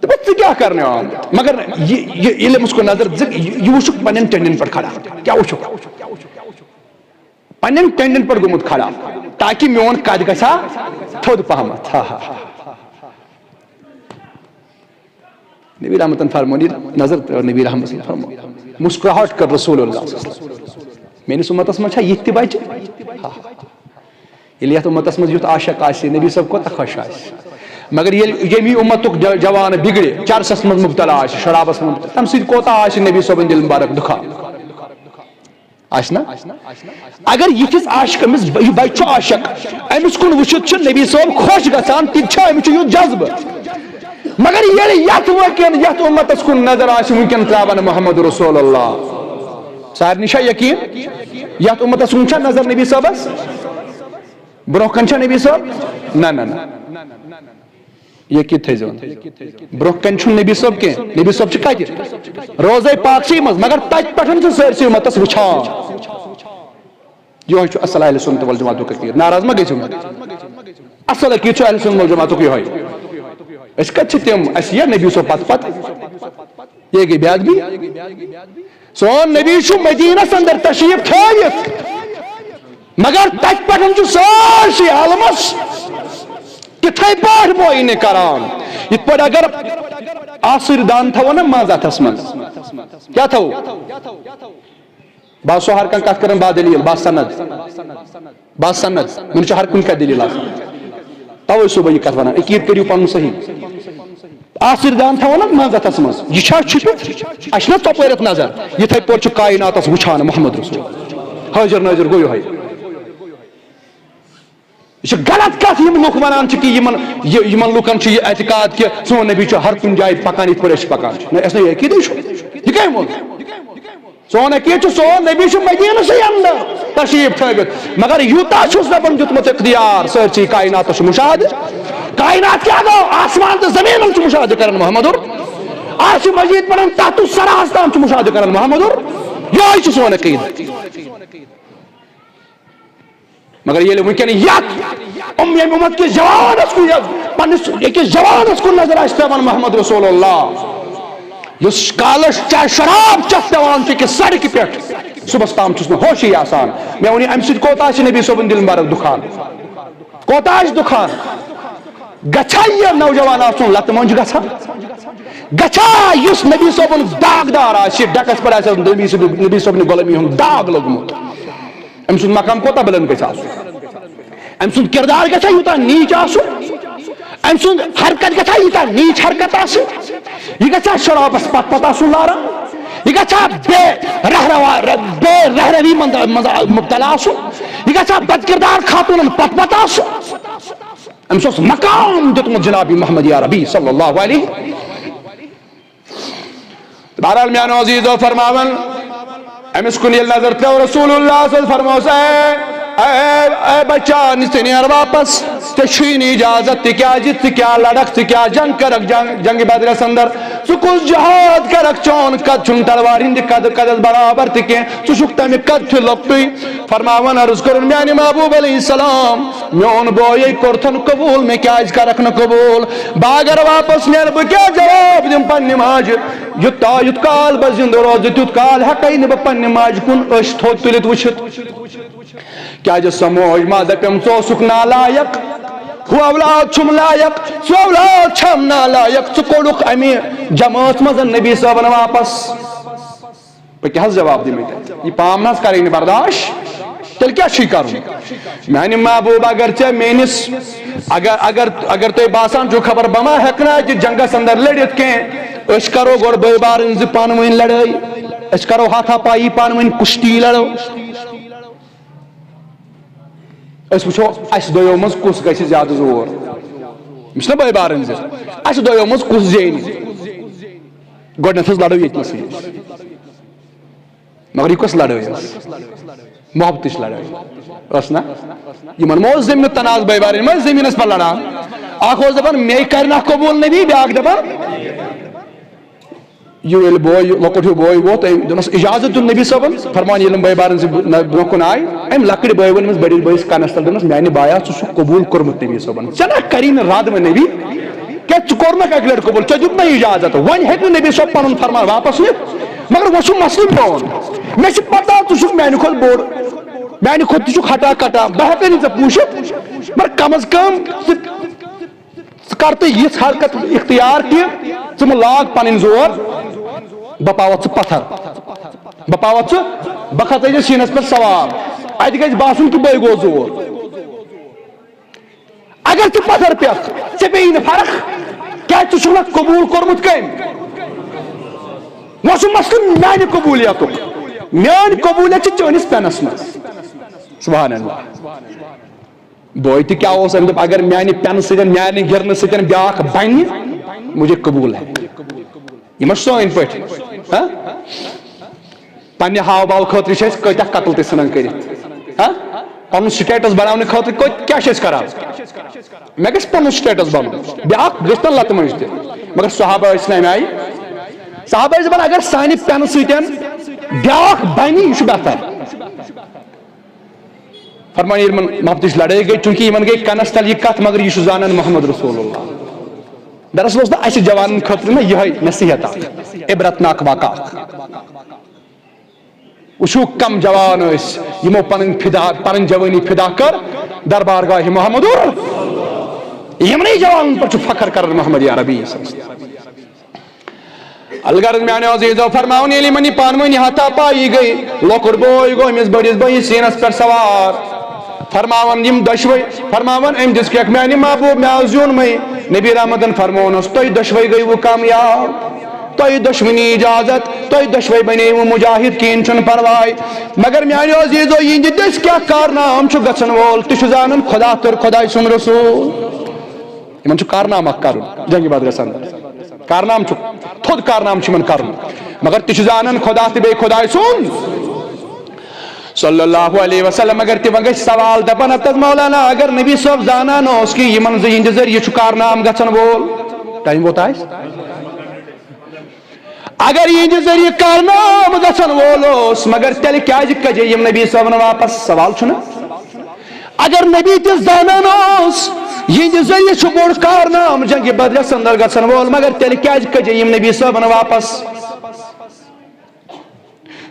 دپان ژٕ کیٛاہ کرنہِ آمُت مگر ییٚلہِ أمِس کُن نظر یہِ وٕچھُکھ پننٮ۪ن ٹٮ۪نڈٮ۪ن پٮ۪ٹھ کھڑا کیٛاہ وٕچھُکھ پننٮ۪ن ٹٮ۪نڈٮ۪ن پٮ۪ٹھ گوٚمُت کھڑا تاکہِ میون قد گژھِ ہا تھوٚد پہمتھ نبی رحمتن فرمون نظر نبی رحمت فرمو مسکراہٹ کر رسول اللہ میٲنِس اُمتس منٛز چھا یِتھ تہِ بچہِ ییٚلہِ یتھ اُمتس منٛز یُتھ عاشق آسہِ نبی صٲب کوتاہ خۄش آسہِ مگر ییٚلہِ ییٚمی اُمتُک جوان بِگڑِ چرسس منٛز مُبتلا آسہِ شرابس منٛز تمہِ سۭتۍ کوتاہ آسہِ نبی صٲبٕنۍ دِل مبارک دُکھا آسہِ نا اگر یِتھِس عاشق أمِس یہِ بچہِ چھُ عاشق أمِس کُن وٕچھِتھ چھُ نبی صٲب خۄش گژھان تہِ چھا أمِس چھُ یُتھ جذبہٕ مگر ییٚلہِ یتھ وٕنکٮ۪ن یتھ اُمتس کُن نظر آسہِ وٕنکٮ۪ن تراوان محمد رسول اللہ سارنٕے چھا یقیٖن یتھ اُمتس کُن چھا نظر نبی صٲبس برونٛہہ کَنہِ چھا نبی صٲب نہ نہ یقیٖن تھٲیزیون برونٛہہ کَنہِ چھُنہٕ نبی صٲب کینٛہہ نبی صٲب چھُ کتہِ روزے پاکسٕے منٛز مگر تتہِ پٮ۪ٹھ چھُ سٲرسٕے اُمتس وٕچھان یِہوے چھُ اصل اہلِ سُنت والجماعتُک عقیٖدٕ ناراض ما گٔژھِو اصل عقیٖدٕ چھُ اہلِ سُنت والجماعتُک یِہوے أسۍ کتہِ چھِ تِم اَسہِ یِیا نبی صٲب پتہٕ یہِ گٔے بے ادبی سون نبی چھُ مدیٖنس اندر تشریٖف تھٲوِتھ مگر تک پہ سارسی عالمس تتھے پہ معینے کران یت پہ اگر آسر دان تھو نا ماز اتھس من کیا تھو با سو ہر کن کت کرن با دلیل با سند من ہر کن کا دلیل آسان توے سو بہ یہ کت ونان عقید کریو پن صحیح آسر دان تھو نا ماز اتھس من یہ چھا چھپت اش نا ژپٲرِتھ نظر یتھے پٲٹھۍ چھُ کائناتس وٕچھان محمد رسول حاضر ناظر گوٚو یِہوٚے یہ غلط کت یم لوگ ونان کہ یمن لوکن یہ اعتقاد کہ سون نبی ہر کن جائے پکان یت پٲٹھۍ پکان اس نے عقیدے یہ کم وون سون عقید سون نبی مدینسے اندر تشریف تھوت مگر یوتاہ چھس ربن دیتمت اختیار سرسی کائنات مشاہدہ کائنات کیا گو آسمان تو زمین مشاہدہ کرن محمد آج مزید پڑھن تحت السراز تام مشاہدہ کرن محمد یہ سون عقید مگر یہ ونکن یت امت کے جوانس کو پنس اکس جوانس کو نظر آس پیوان محمد رسول اللہ اس کالس چاہے شراب چت پیوان کہ سڑک پہ صبح تام چھس ہوشی آسان میں ونی ام سوتا نبی صبن دل مبارک دکان کوتا دکان گچھا یہ نوجوان آسن لت منج گھا گچھا اس نبی صبن داغدار آس ڈکس پر نبی صبن غلامی ہند داغ لگمت ام سن مقام کوتا بلند گژھِ آسُن ام سن کردار گژھا یوتاہ نیچ آسُن ام سن حرکت گژھا یوتاہ نیچ حرکت آسٕنۍ یہ گژھا شرابس پت پت آسُن لاران یہ گژھا بے رہروی مبتلا آسُن یہ گژھا بد کردار خاتونن پت پت آسُن امس اوس مقام دیتمت جناب محمد یا ربی صلی اللہ علیہ بہرحال میانو عزیزو فرماون امس کن یل نظر ترو رسول اللہ صلی اللہ علیہ وسلم اے بچہ نس نیر واپس ژےٚ اجازت تکیازِ ژٕ کیٛاہ لڑکھ ژٕ کیٛاہ جنگ کرکھ جنگ بدرس اندر ژٕ کُس جہاد کرکھ چون قد چھُنہٕ تلوار ہٕنٛدِ قدس برابر تہِ کینٛہہ ژٕ چھُکھ تمہِ قدتھِ لۄکٹُے فرماون عرض کوٚرُن میانہِ محبوب علیہ السلام میون بوے کوٚرتھن قبوٗل مےٚ کیٛازِ کرکھ نہٕ قبوٗل بہٕ اگر واپس نیرٕ بہٕ کیٛاہ جواب دِمہٕ پننہِ ماجہِ یوٗت کال بہٕ زِندٕ روزٕ تیُتھ کال ہٮ۪کے نہٕ بہٕ پننہِ ماجہِ کُن أچھ تھوٚد تُلِتھ وٕچھِتھ کیٛازِ سۄ موج ما دپٮ۪م ژٕ اوسُکھ نالایق ہُہ اولاد چھُم لایق سُہ اولاد چھم نالایق ژٕ کوٚڑُکھ امہِ جمٲژ منٛز نبی صٲبن واپس بہٕ کیٛاہ حظ جواب دِمے تۄہہِ یہِ پام نہ حظ کرے نہٕ برداش تیٚلہِ کیٛاہ چھُے کرُن میانہِ محبوب اگر ژےٚ میٲنِس اگر تۄہہِ باسان چھُو خبر بہٕ ما ہٮ۪کہٕ نہٕ اَتہِ جنگس اندر لٔڑِتھ کینٛہہ أسۍ کرو گۄڈٕ بٲے بارٕنۍ زٕ پانہٕ ؤنۍ لڑٲے أسۍ کرو ہاتھا پایی پانہٕ ؤنۍ کُشتی لڑو أسۍ وٕچھو اَسہِ دۄیو منٛز کُس گژھِ زیادٕ زور یہِ چھُنہ بٲے بارٕنۍ زٕ اَسہِ دۄیو منٛز کُس زینہِ گۄڈٕنٮ۪تھ حظ لڑو ییٚتنسٕے مگر یہِ کۄس لڑٲے ٲس محبتٕچ لڑٲے ٲس نہ یِمن ما اوس زٔمیٖن تناز بٲے بارٕنۍ ما ٲسۍ زٔمیٖنس پٮ۪ٹھ لڑان اکھ اوس دپان مے کرِ نہ قبوٗل نبی بیاکھ دپان ییٚلہِ بوے لۄکُٹ ہیوٗ بوے ووت أمۍ دوٚپنس اجازت دیُت نبی صٲبن فرمان ییٚلہِ بٲے بارٕنۍ زٕ برونٛہہ کُن آیہِ أمۍ لۄکٕٹۍ بٲے ؤنمٕژ بٔڑِس بٲیِس کَنس تل دوٚپنس میانہِ بایا ژٕ چھُکھ قبوٗل کوٚرمُت نبی صٲبن ژےٚ نہ کری نہٕ رد وۄنۍ نبی کیٛازِ ژٕ کوٚرنکھ اکہِ لٹہِ قبوٗل ژےٚ دیُت نہٕ اجازت وۄنۍ ہیٚکہِ نہٕ نبی صٲب پنُن فرمان واپس نِتھ مگر وۄنۍ چھُ مسلہٕ میون مےٚ چھِ پتہ ژٕ چھُکھ میانہِ کھۄتہٕ بوٚڑ میانہِ کھۄتہٕ تہِ چھُکھ ہٹا کٹا بہٕ ہٮ۪کے نہٕ ژےٚ پوٗشِتھ مگر کم از کم ژٕ کر تہٕ یِژھ حرکت اختیار کہِ ژٕ مہٕ لاگ پنٕنۍ زور بہٕ پاوتھ ژٕ پتھر بہٕ پاوتھ ژٕ بہٕ کھژے ژےٚ سیٖنس پٮ۪ٹھ سوار اتہِ گژھِ باسُن کہِ بٲے گوٚو زور اگر ژٕ پتھر پٮ۪کھ ژےٚ پیٚیی نہٕ فرق کیٛازِ ژٕ چھُکھ نہ قبوٗل کوٚرمُت کٔمۍ وۄنۍ چھُ مسلہٕ میانہِ قبوٗلیتُک میٲنۍ قبوٗلیت چھِ چٲنِس پٮ۪نس منٛز سبحان اللہ بوے تہِ کیٛاہ اوس أمۍ دوٚپ اگر میانہِ پٮ۪نہٕ سۭتۍ میانہِ گِرنہٕ سۭتۍ بیاکھ بنہِ مجھے قبوٗل ہے یہ ما سٲنۍ پٲٹھۍ پننہِ ہاو باو خٲطرٕ چھِ أسۍ کۭتیاہ قتل تہِ ژھٕنان کٔرِتھ پنُن سٹیٹس بڑاونہٕ خٲطرٕ کیٛاہ چھِ أسۍ کران مےٚ گژھِ پنُن سٹیٹس بنُن بیاکھ گژھِ نہ لتہٕ منٛز تہِ مگر صحابہ ٲسۍ نہٕ امہِ آیہِ صحابہ ٲسۍ دپان اگر سانہِ پٮ۪نہٕ سۭتۍ بیاکھ بنہِ یہِ چھُ بہتر فرمان ییٚلہِ یِمن محبتٕچ لڑٲے گٔے چوٗنٛکہِ یِمن گٔے کنس تل یہِ کتھ مگر یہِ چھُ زانان محمد رسول اللہ دراصل اوس نہٕ اسہِ جوانن خٲطرٕ نہ یِہے نصیحت اکھ عبرتناک واقعہ وشو کم جوان یمو پن جوانی فدا کر دربار گاہ محمد یمنی جوان پر فخر کر محمد عربی الغرض میانو عزیزو فرماؤن یلی منی پانونی ہاتھا پائی گئی لوکر بوئی گو امس بڑس بئی سینس پر سوار فرماون یم دشوئی فرماون ام دس کیک میانی محبوب میں آزیون میں نبی رحمتن فرمونس توی دشوئی گئی وہ کامیاب توی دشمنی اجازت توی دشوئی بنی وہ مجاہد کین چن پروائی مگر میانی عزیزو یہ دس کیا کارنام چھو گچن وول تشو زانن خدا تر خدای سن رسول یمن چھو کارنام کرن جنگی بدر سندر کارنام چھو تھود کارنام چھو من کرن مگر تشو زانن خدا تی بے خدای سن صلی اللہ علیہ وسلم اگر تی وگش سوال دپن اتت مولانا اگر نبی صاحب زانان اس کی یمن زہین ذریعہ چھو کارنام گچن وول ٹائم ہوتا ہے اگر یہ ذریعہ کارنام گچن وولوس مگر تیل کیا کجے یم نبی صاحب نے واپس سوال چھنا اگر نبی تی زانان اس یہ ذریعہ چھو بوڑ کارنام جنگ بدر سندر گچن وول مگر تیل کیا کجے یم نبی صاحب نے واپس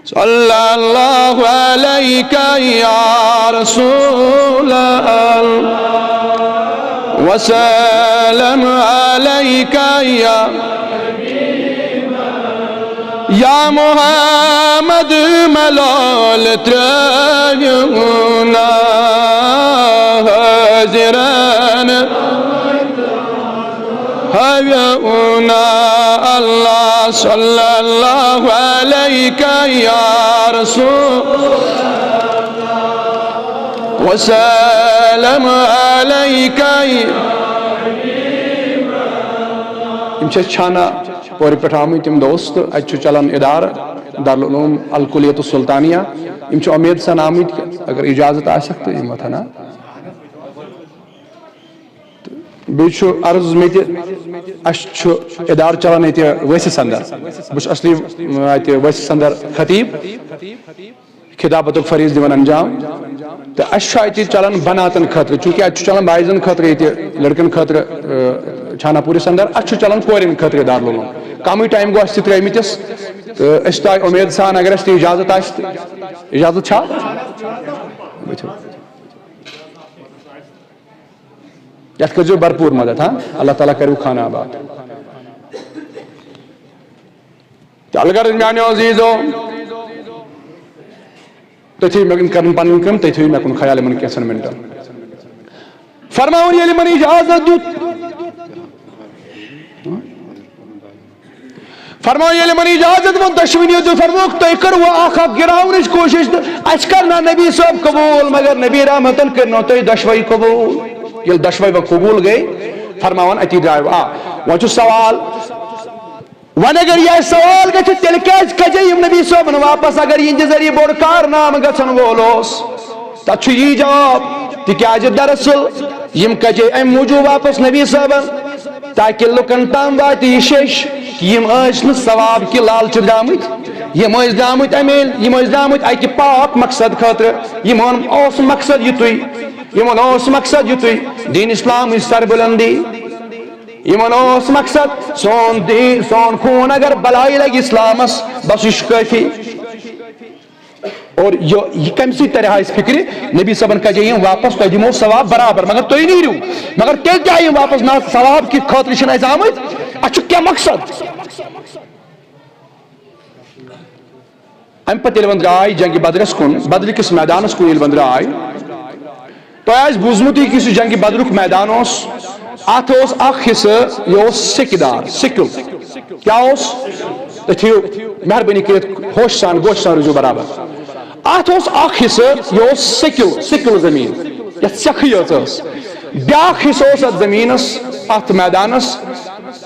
صلی اللہ علیکہ یا رسول اللہ وسلم علیکہ یا محمد ملال ترجمنا حضران حیونا اللہ صلی اللہ علیکہ یا رسول وسلم علیکہ امچہ چھانا پوری پٹھ آمد تم دوست اچھو چلن ادار دارالعلوم الکلیت السلطانیہ امچہ امید سن آمد اگر اجازت آ سکتے یہ مت ہے نا بیچو عرض میں اچھو ادار چلن ایتی ویسی سندر بش اصلی ایتی ویسی سندر خطیب خطابت فریض دیون انجام تو اچھا ایتی چلن بناتن خطر چونکہ اچھو چلن بائزن خطر ایتی لڑکن خطر چھانا پوری سندر اچھو چلن کورین خطر دار لونو کامی ٹائم گو استی تریمیتس تو استا امید سان اگر استی اجازت آشت اجازت چھا بیٹھو یاد کر جو برپور مدد ہاں اللہ تعالیٰ کرو کھانا آباد چل کر میانو عزیزو تھی میں کرن پانن کم تھی میں کن خیال من کیسن منٹن فرماؤن یہ من اجازت دیت فرماؤن یہ من اجازت وہ دشمنی جو فرموک تو کر وہ آخا گراؤنش کوشش اچ کرنا نبی صاحب قبول مگر نبی رحمتن کرنا تو دشوئی قبول یہ دشوئی وہ قبول گئی فرماؤن اتی جائے وہ جو سوال ون اگر یہ سوال گچھ تیل کیج کجے یم نبی صاحب واپس اگر یہ ذریعہ بوڑ کارنام گچھن وولوس تچ یہ جواب تکیاز دراصل یم کجے ام موجود واپس نبی صاحب تاکہ لکن تام وات یہ شش یم ٲسۍ ثواب کی لالچ درامت یم ٲسۍ درامت امیل یم ٲسۍ درامت اکہ پاک مقصد خاطر یمن اوس مقصد یتُے یمن اوس مقصد یتُے دین اسلام سر بلندی یمن اوس مقصد سون دین سون خون اگر بلائی لگ اسلامس بس یہ کافی اور یہ کم سی طرح اس فکر نبی صبن کا جائیں واپس تو دمو ثواب برابر مگر تو ہی نہیں رو مگر تیل جائیں واپس نہ ثواب کی خاطر چھن اس آمد اچھو کیا مقصد ام پتہ بندر آئی جنگ بدرس کن بدر کس میدانس کن بندر آئی تو آج بوزمتی کسی جنگ بدرک میدان اس آت اس اخ حصہ یہ اس سکدار سکل کیا اس تھیو مہربانی کرت ہوش سان گوش سان رجوع برابر آت اس اخ حصہ یہ اس سکل زمین یہ سکھیت اس بیاکھ حصہ اس زمینس آت میدانس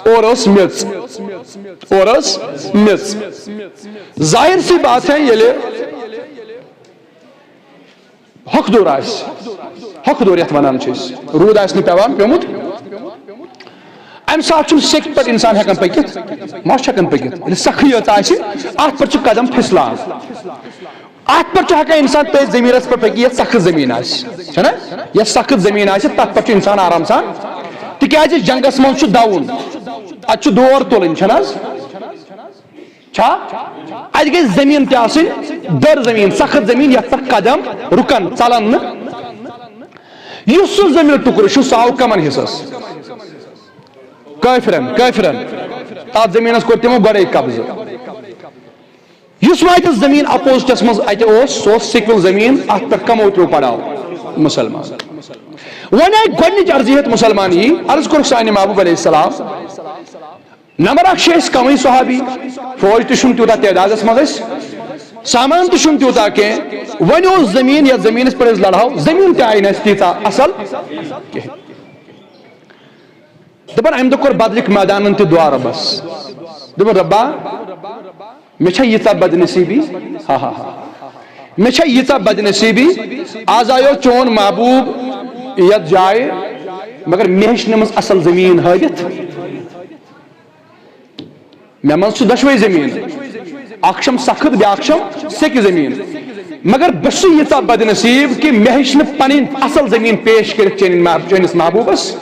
اور اس مرچ ظاہر سی بات ہے یہ لے حق دور آئیس حق دور یت ونان چیز رود آئیس نی پیوان پیومت ام ساتھ چھو سکھ پر انسان ہیکن پکت ماش ہیکن پکت سخیت آئیسی آت پر چھو قدم پھسلان آت پر چھو ہیکن انسان تیز زمینس پر پکی یہ سخت زمین آئیس چھنا یہ سخت زمین آئیسی تک پر چھو انسان آرام سان تکیازی جنگس من چھو داون ات چھو دور تولن چھنا چھا ات گئی زمین تہ آسن در زمین سخت زمین یتھ پر قدم رکن ژلن سہ زمین ٹکر سہ آو کمن حصص کافرن تات زمینس کور تمو گۄڈے قبضہ اس واتہ زمین اپوزٹس مز اتہ سہ سکل زمین ات پہ کمو ترو پڑاو مسلمان ون آئی گۄڈنچ عرضیت مسلمان یہ عرض کور سانہ محبوب علیہ السلام نمبر اخ کمی صحابی فوج تہ تیوتہ تعدادس مز سامان تہ تیوتہ کی ون زمین یا زمینس پہ لڑاو زمین تہ آئی نس تیتا اصل دپان امہ دہ کور بدلک میدانن تہ دعا ربس دپان ربا مے چھا ییژا بدنصیبی مے چھا ییژا بدنصیبی آز آیو چون محبوب یتھ جائے مگر مے ہیچ نمس اصل زمین ہٲوِتھ مے مز دشوے زمین اکھ چھم سخت بیاکھ چھم سیکہ زمین مگر بس ییژا بدنصیب کہ مے ہیچ نہ پنن اصل زمین پیش کرتھ چٲنِس محبوبس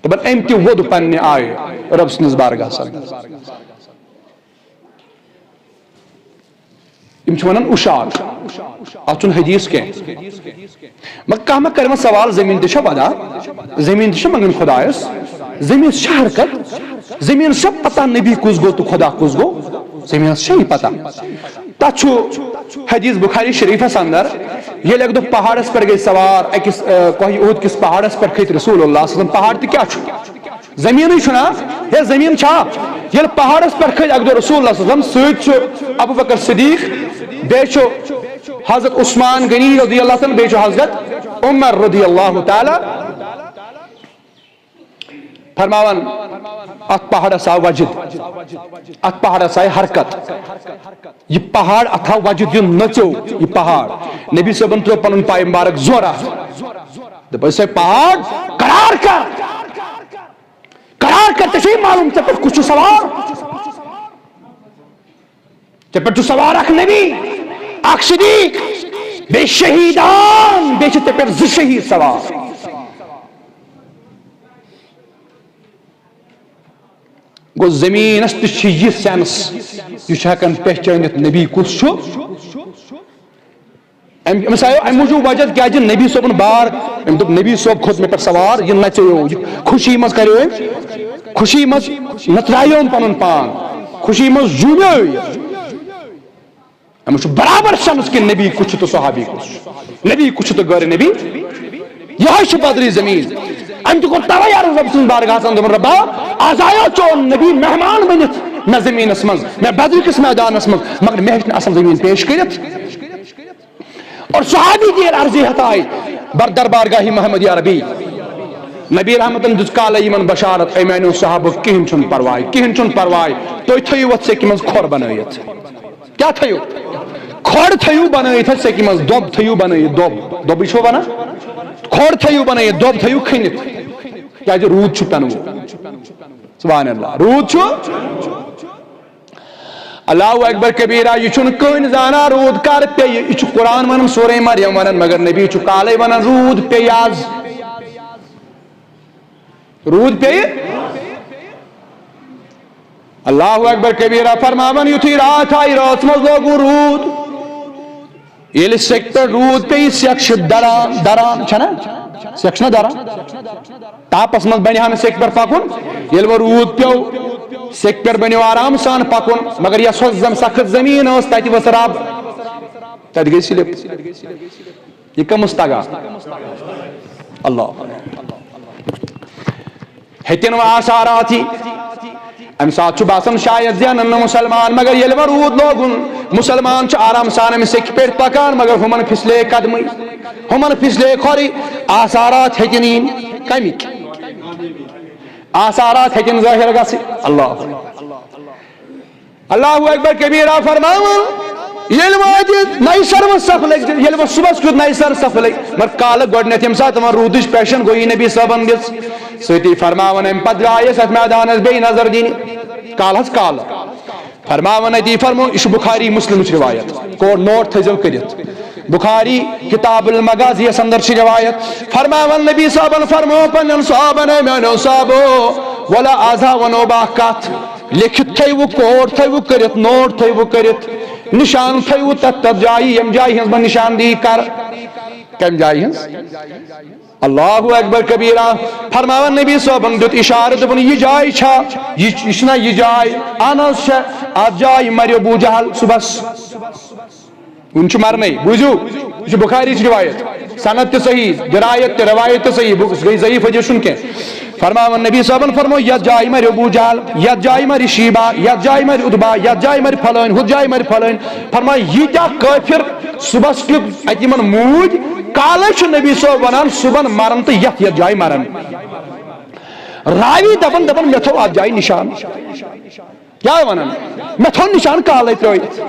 دپان أمۍ تہِ ووٚد پننہِ آیہِ رب سٕنٛدِس بارگاہس یم چھِ ونان اشار اتھ چھُنہٕ حدیث کینٛہہ مگر کانٛہہ ما کرِ وۄنۍ سوال زمیٖن تہِ چھا ودا زمیٖن تہِ چھا منگان خۄدایس زمیٖنس چھا حرکت زمیٖنس چھا پتہ نبی کُس گوٚو تہٕ خدا کُس گوٚو زمیٖنس چھا یہِ پتہ تتھ چھُ حدیث بخاری شریفس اندر ییٚلہِ اکہِ دۄہ پہاڑس پٮ۪ٹھ گٔے سوار أکِس کوہ عہد کِس پہاڑس پٮ۪ٹھ کھٔتۍ رسول اللہ صلی اللہ علیہ وسلم پہاڑ تہِ کیٛاہ چھُ زمیٖنٕے چھُنا ہے زمیٖن چھا ییٚلہِ پہاڑس پٮ۪ٹھ کھٔتۍ اکہِ دۄہ رسول اللہ صلی اللہ علیہ وسلم سۭتۍ چھُ ابو بکر صدیق بیٚیہِ چھُ حضرت عثمان غنی رضی اللہ تعالیٰ بیٚیہِ چھُ حضرت عمر رضی اللہ تعالیٰ فرماوان ات پہاڑس آو وجد ات پہاڑس آئی حرکت یہ پہاڑ اتھ آو وجد یہ نچو یہ پہاڑ نبی صاحبن ترو پنن پائے مبارک زورا دپ اسے پہاڑ قرار کر تشریح معلوم تے پر کچھ سوار تے پر سوار اخ نبی اخ صدیق بے شہیدان بے تے پر ز شہید سوار گو زمینس تہ یہ سینس یہ ہکان پہچانت نبی کس امس آو ام موجود وجہ کیا نبی صبن بار ام دپ نبی صوب کھوت مے پہ سوار یہ نچو خوشی مز کرو خوشی مز نترایو پن پان خوشی مز جومیو امس برابر سمجھ کہ نبی کچھ تو صحابی کچھ نبی کچھ تو غیر نبی یہ بدری زمین ام تہ کور توے عرض رب سن بارگاہس اندر ربا آز آیو چون نبی مہمان بنت نہ زمینس مز نہ بدر کس میدانس مز مگر مے ہیچ اصل زمین پیش کرت اور صحابی کی عرضیت آئی بر دربارگاہی محمد عربی نبی رحمت دس کال یمن بشارت اے میانو صحابہ کہن چھن پرواے تُہۍ تھٲیِو اتھ سیکہِ منٛز کھۄر بنٲیِتھ کیٛاہ تھٲیِو کھۄر تھٲیِو بنٲیِتھ اتھ سیکہِ منٛز دۄب تھٲیِو بنٲیِتھ دۄبٕے چھو ونان کھۄر تھٲیِو بنٲیِتھ دۄب تھٲیِو کھٔنِتھ کیٛازِ روٗد چھُ پٮ۪نہٕ وول سبحان اللہ روٗد چھُ اللہ اکبر کبیرہ یہ چھُنہٕ کٕہٕنۍ زانان روٗد کر پیٚیہِ یہِ چھُ قرآن ونان سورہ مریم ونان مگر نبی چھُ کالے ونان روٗد پیٚیہِ آز روٗد پیٚیہِ اللہ اکبر کبیرہ فرماون یُتھُے راتھ آیہِ رٲژ منٛز لوگُن روٗد ییٚلہِ سیٚکہِ پٮ۪ٹھ روٗد پیٚیہِ سیٚکھ چھِ دران چھنا سیٚکھ چھنا دران تاپس منٛز بنہِ ہا نہٕ سیٚکہِ پٮ۪ٹھ پکُن ییٚلہِ وۄنۍ روٗد پیوٚو سیٚکہِ پٮ۪ٹھ بنیو آرام سان پکُن مگر یۄس سخت زمیٖن ٲس تتہِ ؤژھ رب تتہِ گٔے سلپ یہ کٔمِس تگان اللہ ہیٚتِن وۄنۍ آثارات امہ سات باسان شاید زینن نہ مسلمان مگر ییٚلہِ وۄنۍ روٗد لوگُن مسلمان چھُ آرام سان أمِس سیٚکہِ پٮ۪ٹھ پکان مگر ہُمن پھسلے قدمٕے ہُمن پھسلے کھۄرٕے آثارات ہیٚتِن یِنۍ کمِکۍ آثارات ہیٚتِن ظٲہر گژھٕنۍ اللہ اکبر کبیرہ فرماوان ییٚلہِ واتہِ نَیہِ سرٕ صف لٔگۍ ییٚلہِ وۄنۍ صُبحس کیُتھ نَیہِ سرٕ صف لٔگۍ مگر کالہٕ گۄڈٕنیتھ ییٚمہِ ساتہٕ وۄنۍ روٗدٕچ پیشن گوٚو نبی صٲبن دِژ سۭتی فرماوان امہِ پتہٕ درٛایس اتھ میدانس بیٚیہِ نظر دِنہِ کالہٕ فرماوان اتی فرمو یہ بخاری مسلمٕچ روایت کور نوٹ تھٲیزیو کٔرِتھ بخاری کتاب المغازی یس اندر چھ روایت فرماوان نبی صاحبن فرمو پنن صحابن اے میانو صحابو ولا آزا ونو باہ کتھ لکھت تھو کوڈ تھو کرت نوٹ تھو کرت نشان تھو تت جائیں یم جائیں ہز بہ نشاندہی کر کم جائیں ہز اللہ اکبر کبیرہ فرماون نبی صاحبن دیت اشارہ دپن یہ جائے چھا یہ چھنا یہ جائے آنس چھا ات جائے مر ابو جہل صبحس ان چھ مرنے بوزو یہ بخاری چھ روایت سند تہ صحیح درایت تہ روایت تہ صحیح گئی ضعیف حدیث سن کے فرماون نبی صاحبن فرمو یت جائے مر ابو جہل یت جائے مر شیبہ یت جائے مر ادبا یت جائے مر فلان ہت جائے مر فلان فرمایا یہ کیا کافر صبحس کیت ات یمن موج کالے چھ نبی صاحب ونان صبح مرن تو یت یت جائے مرن راوی دپن دپن مے تھو ات جائے نشان کیا ونان مے تھو نشان کالے ترٲیِتھ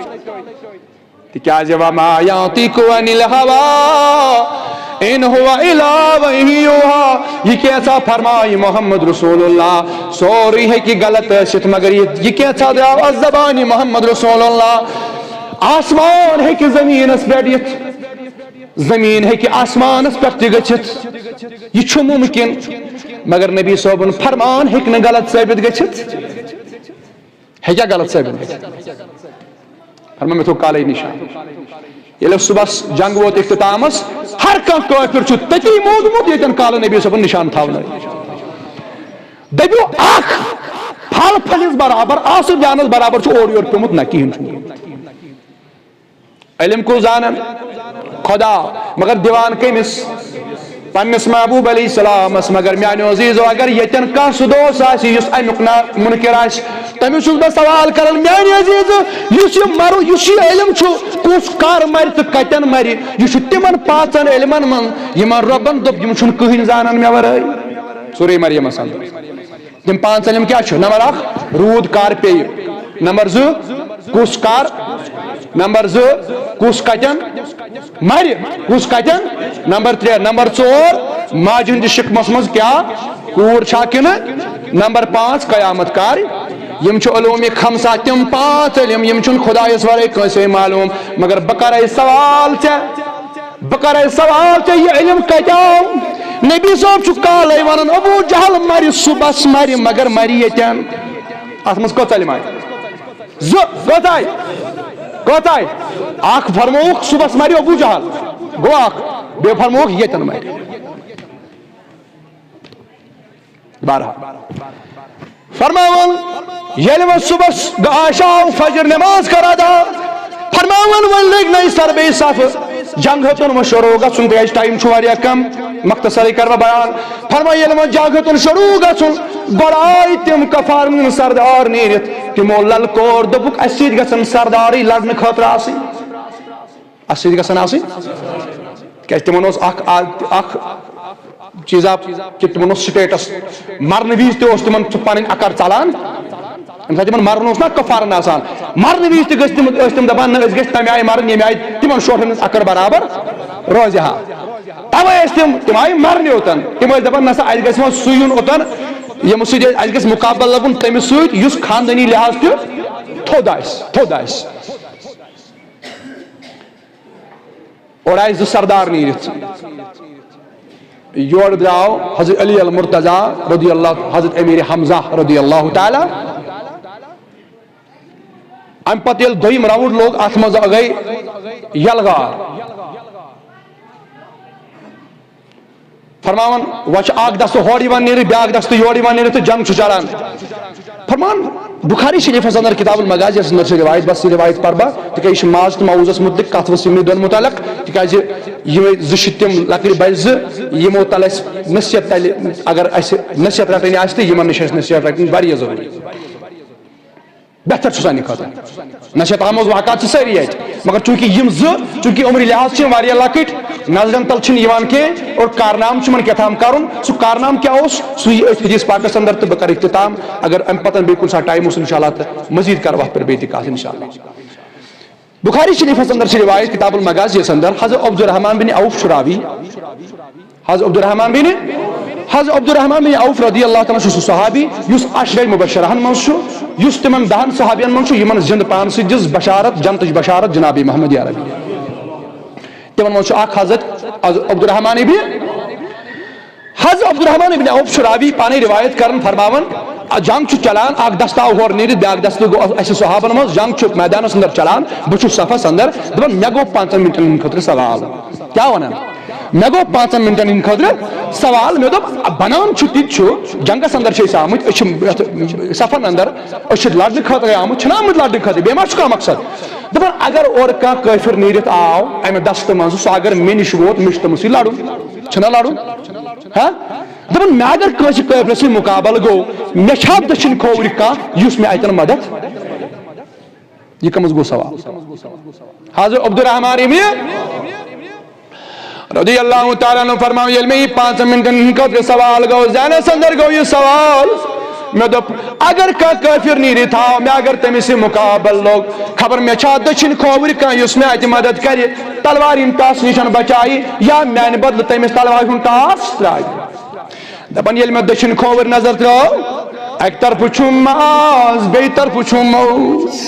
تکیازِ وما ينطق عن الهوى ان هو الا وحی یوحی یہ کیسا فرمائی محمد رسول اللہ سوری ہے کہ غلط ست مگر یہ کیسا دراو از زبانی محمد رسول اللہ آسمان ہے کہ زمین اس بیٹھ زمین ہے کہ آسمان اس پر گچھت یہ چھو ممکن مگر نبی صاحبن فرمان ہے کہ غلط ثابت گچھت ہے کیا غلط ثابت گچھت فرمان میں تو کالے نشان یہ صبح جنگ ووت اختتامس ہر کان کافر چھو تتی موجود یتن کالے نبی صاحبن نشان تھاون دبیو اخ پھل پھلس برابر آسو جانس برابر چھو اور یور پیمت نہ کہین علم کو زانن خدا مگر دیوان کمس پنس محبوب علیہ السلام مگر میانو عزیزو اگر یتن کا سدوس آسی یس امیک منکر آس تمس چھس بہ سوال کرن میانو عزیزو یس یہ مرو یس یہ علم چھو کس کار مر تو کتن مر یہ تمن پانچن علمن من یمن ربن دپ یم چھن کہین زانن مے ورٲے سورہ مریم تم پانچ علم کیا چھو نمبر 1 رود کار پے نمبر 2 کس کار نمبر 2 کس کتن مر کس کتن نمبر 3 نمبر 4 ماج ہند شکمس مز کیا کور چھا کن نمبر 5 قیامت کار یم چھ علوم خمسہ تم 5 علم یم چھن خدایس ورے کٲنٛسے معلوم مگر بہ کرے سوال ژےٚ یہ علم کتیاو نبی صاحب چھ کالے ونان ابو جہل مر صبحس مر مگر مر یتن ات مز کت علم آئی کوتائی اخ فرموک صبحس مر ابو جہل گو اخ بے فرموک یتن مر بہرحال فرماون ییٚلہِ صبحس آشاو فجر نماز کر ادا فرماون ون لگ نئی سر بے صف جنگ ہتن و شروع گھن تیز ٹائم کم مختصر کر بیان فرمایا ییٚلہِ وۄنۍ جنگ ہتن شروع گھن گۄڈٕ آے تِم کفار سردار نیرِتھ تمو للکور دوٚپُکھ اَسہِ سۭتۍ گژھن سردارٕے لڑنہٕ خٲطرٕ آسٕنۍ اَسہِ سۭتۍ گژھن آسٕنۍ کیازِ تمن اوس اکھ چیزا کہ تمن اوس سٹیٹس مرن وز تہ تمن پن اکر ژلان یم سات تمن مرن اوس نا کفارن آسان مرن وز تہ تم دپان نہ گژھِ تمہِ آیہِ مرن ییٚمہِ آیہِ تمن شوٹھن ہٕنٛز اکر برابر روزِ ہا توے ٲسۍ تم آیہِ مرنہِ اوتن تم ٲسۍ دپان نسا اَسہِ گژھِ وۄنۍ سُہ یُن اوتن ییٚمہِ سۭتۍ اَسہِ گژھِ مُقابلہٕ لگُن تٔمِس سۭتۍ یُس خاندٲنی لحاظ تہِ تھوٚد آسہِ اور آیہِ زٕ سردار نیٖرِتھ یور دراو حضرت علی المرتضی رضی اللہ حضرت امیر حمزہ رضی اللہ تعالی ام پتہ یل دویم راؤنڈ لوگ ات مز گئی یلغار فرماون وچ اکھ دست ہور یوان نیرِ بیاکھ دست یور یوان نیرِ تہٕ جنگ چھُ چلان فرمان بخاری شریفس اندر کتاب المغازی اندر سے روایت بس روایت پر با تکہ یہ ماز تو موضوعس متعلق کتھ وسیمہ دون متعلق تکہ یہ زشتم لکر بز یمو تل نصیحت تل اگر اس نصیحت رٹن آسہ یمن نش نصیحت رٹن واریاہ ضروری بہتر سانہ خاطر نصیحت آموز واقعات ساری مگر چونکہ عمر لحاظ واریاہ لکٹ نظرن تل چھن یوان کی اور کارنام چھ من کیتام کرن سو کارنام کیا اس سو حدیث پاکس اندر تو بکر اختتام اگر ام پتن بیکن سا ٹائم اس انشاءاللہ مزید کر وقت پر بیتی کاس انشاءاللہ بخاری شریف اندر سے روایت کتاب المغازی اندر حضرت عبد الرحمن بن عوف شراوی حضرت عبد الرحمن بن عوف رضی اللہ تعالی عنہ صحابی یس عشرہ مبشرہن من چھو یس تمن 10 صحابین من چھو یمن زند پان س جز بشارت جنتج بشارت جناب محمد عربی تمن من چھو اخ حضرت عبد الرحمن بن عوف شراوی پانے روایت کرن فرماون جنگ چلان اخ دستاو ہور نیرت بیاکھ دستہ گو اس صحابن مز جنگ میدانس اندر چلان بہ صفس اندر دپان مے گو 5 منٹن ہند خاطر سوال کیا ونان مے گو 5 منٹن ہند خاطر سوال مے دپ بنان تت جنگس اندر آمت صفن اندر لڑنے خاطر آمت چھنا آمت لڑنے خاطر بیٚیہِ ما چھُ کانٛہہ مقصد دپان اگر اور کانٛہہ کٲفر نیرت آو امہ دستہ مز سُہ اگر مےٚ نش ووت مےٚ چھُ تٔمِس سۭتۍ لڑُن چھُنا لڑُن ہاں دپان مےٚ اگر کٲنٛسہِ کٲفرس سۭتۍ مقابل گوٚو مےٚ چھا دٔچھِنۍ کھوورِ کانٛہہ یُس مےٚ اتٮ۪ن مدد یہ کمز گو سوال حضرت عبدالرحمن ابن رضی اللہ تعالیٰ عنہ فرماؤ یل میں 5 منٹن ہند خاطر سوال گو ذہنس اندر گو یہ سوال میں دپ اگر کافر نیرت آو میں اگر تمس مقابل لوگ خبر میں چھا دچھن کھوور کان یس میں اتہ مدد کر تلوار یم ٹاس نشن بچائی یا میانہ بدل تمس تلوار ہن ٹاس ترائی دپان یل میں دچھن کھوور نظر تراو ایک طرف چھم ماز بی طرف چھم موز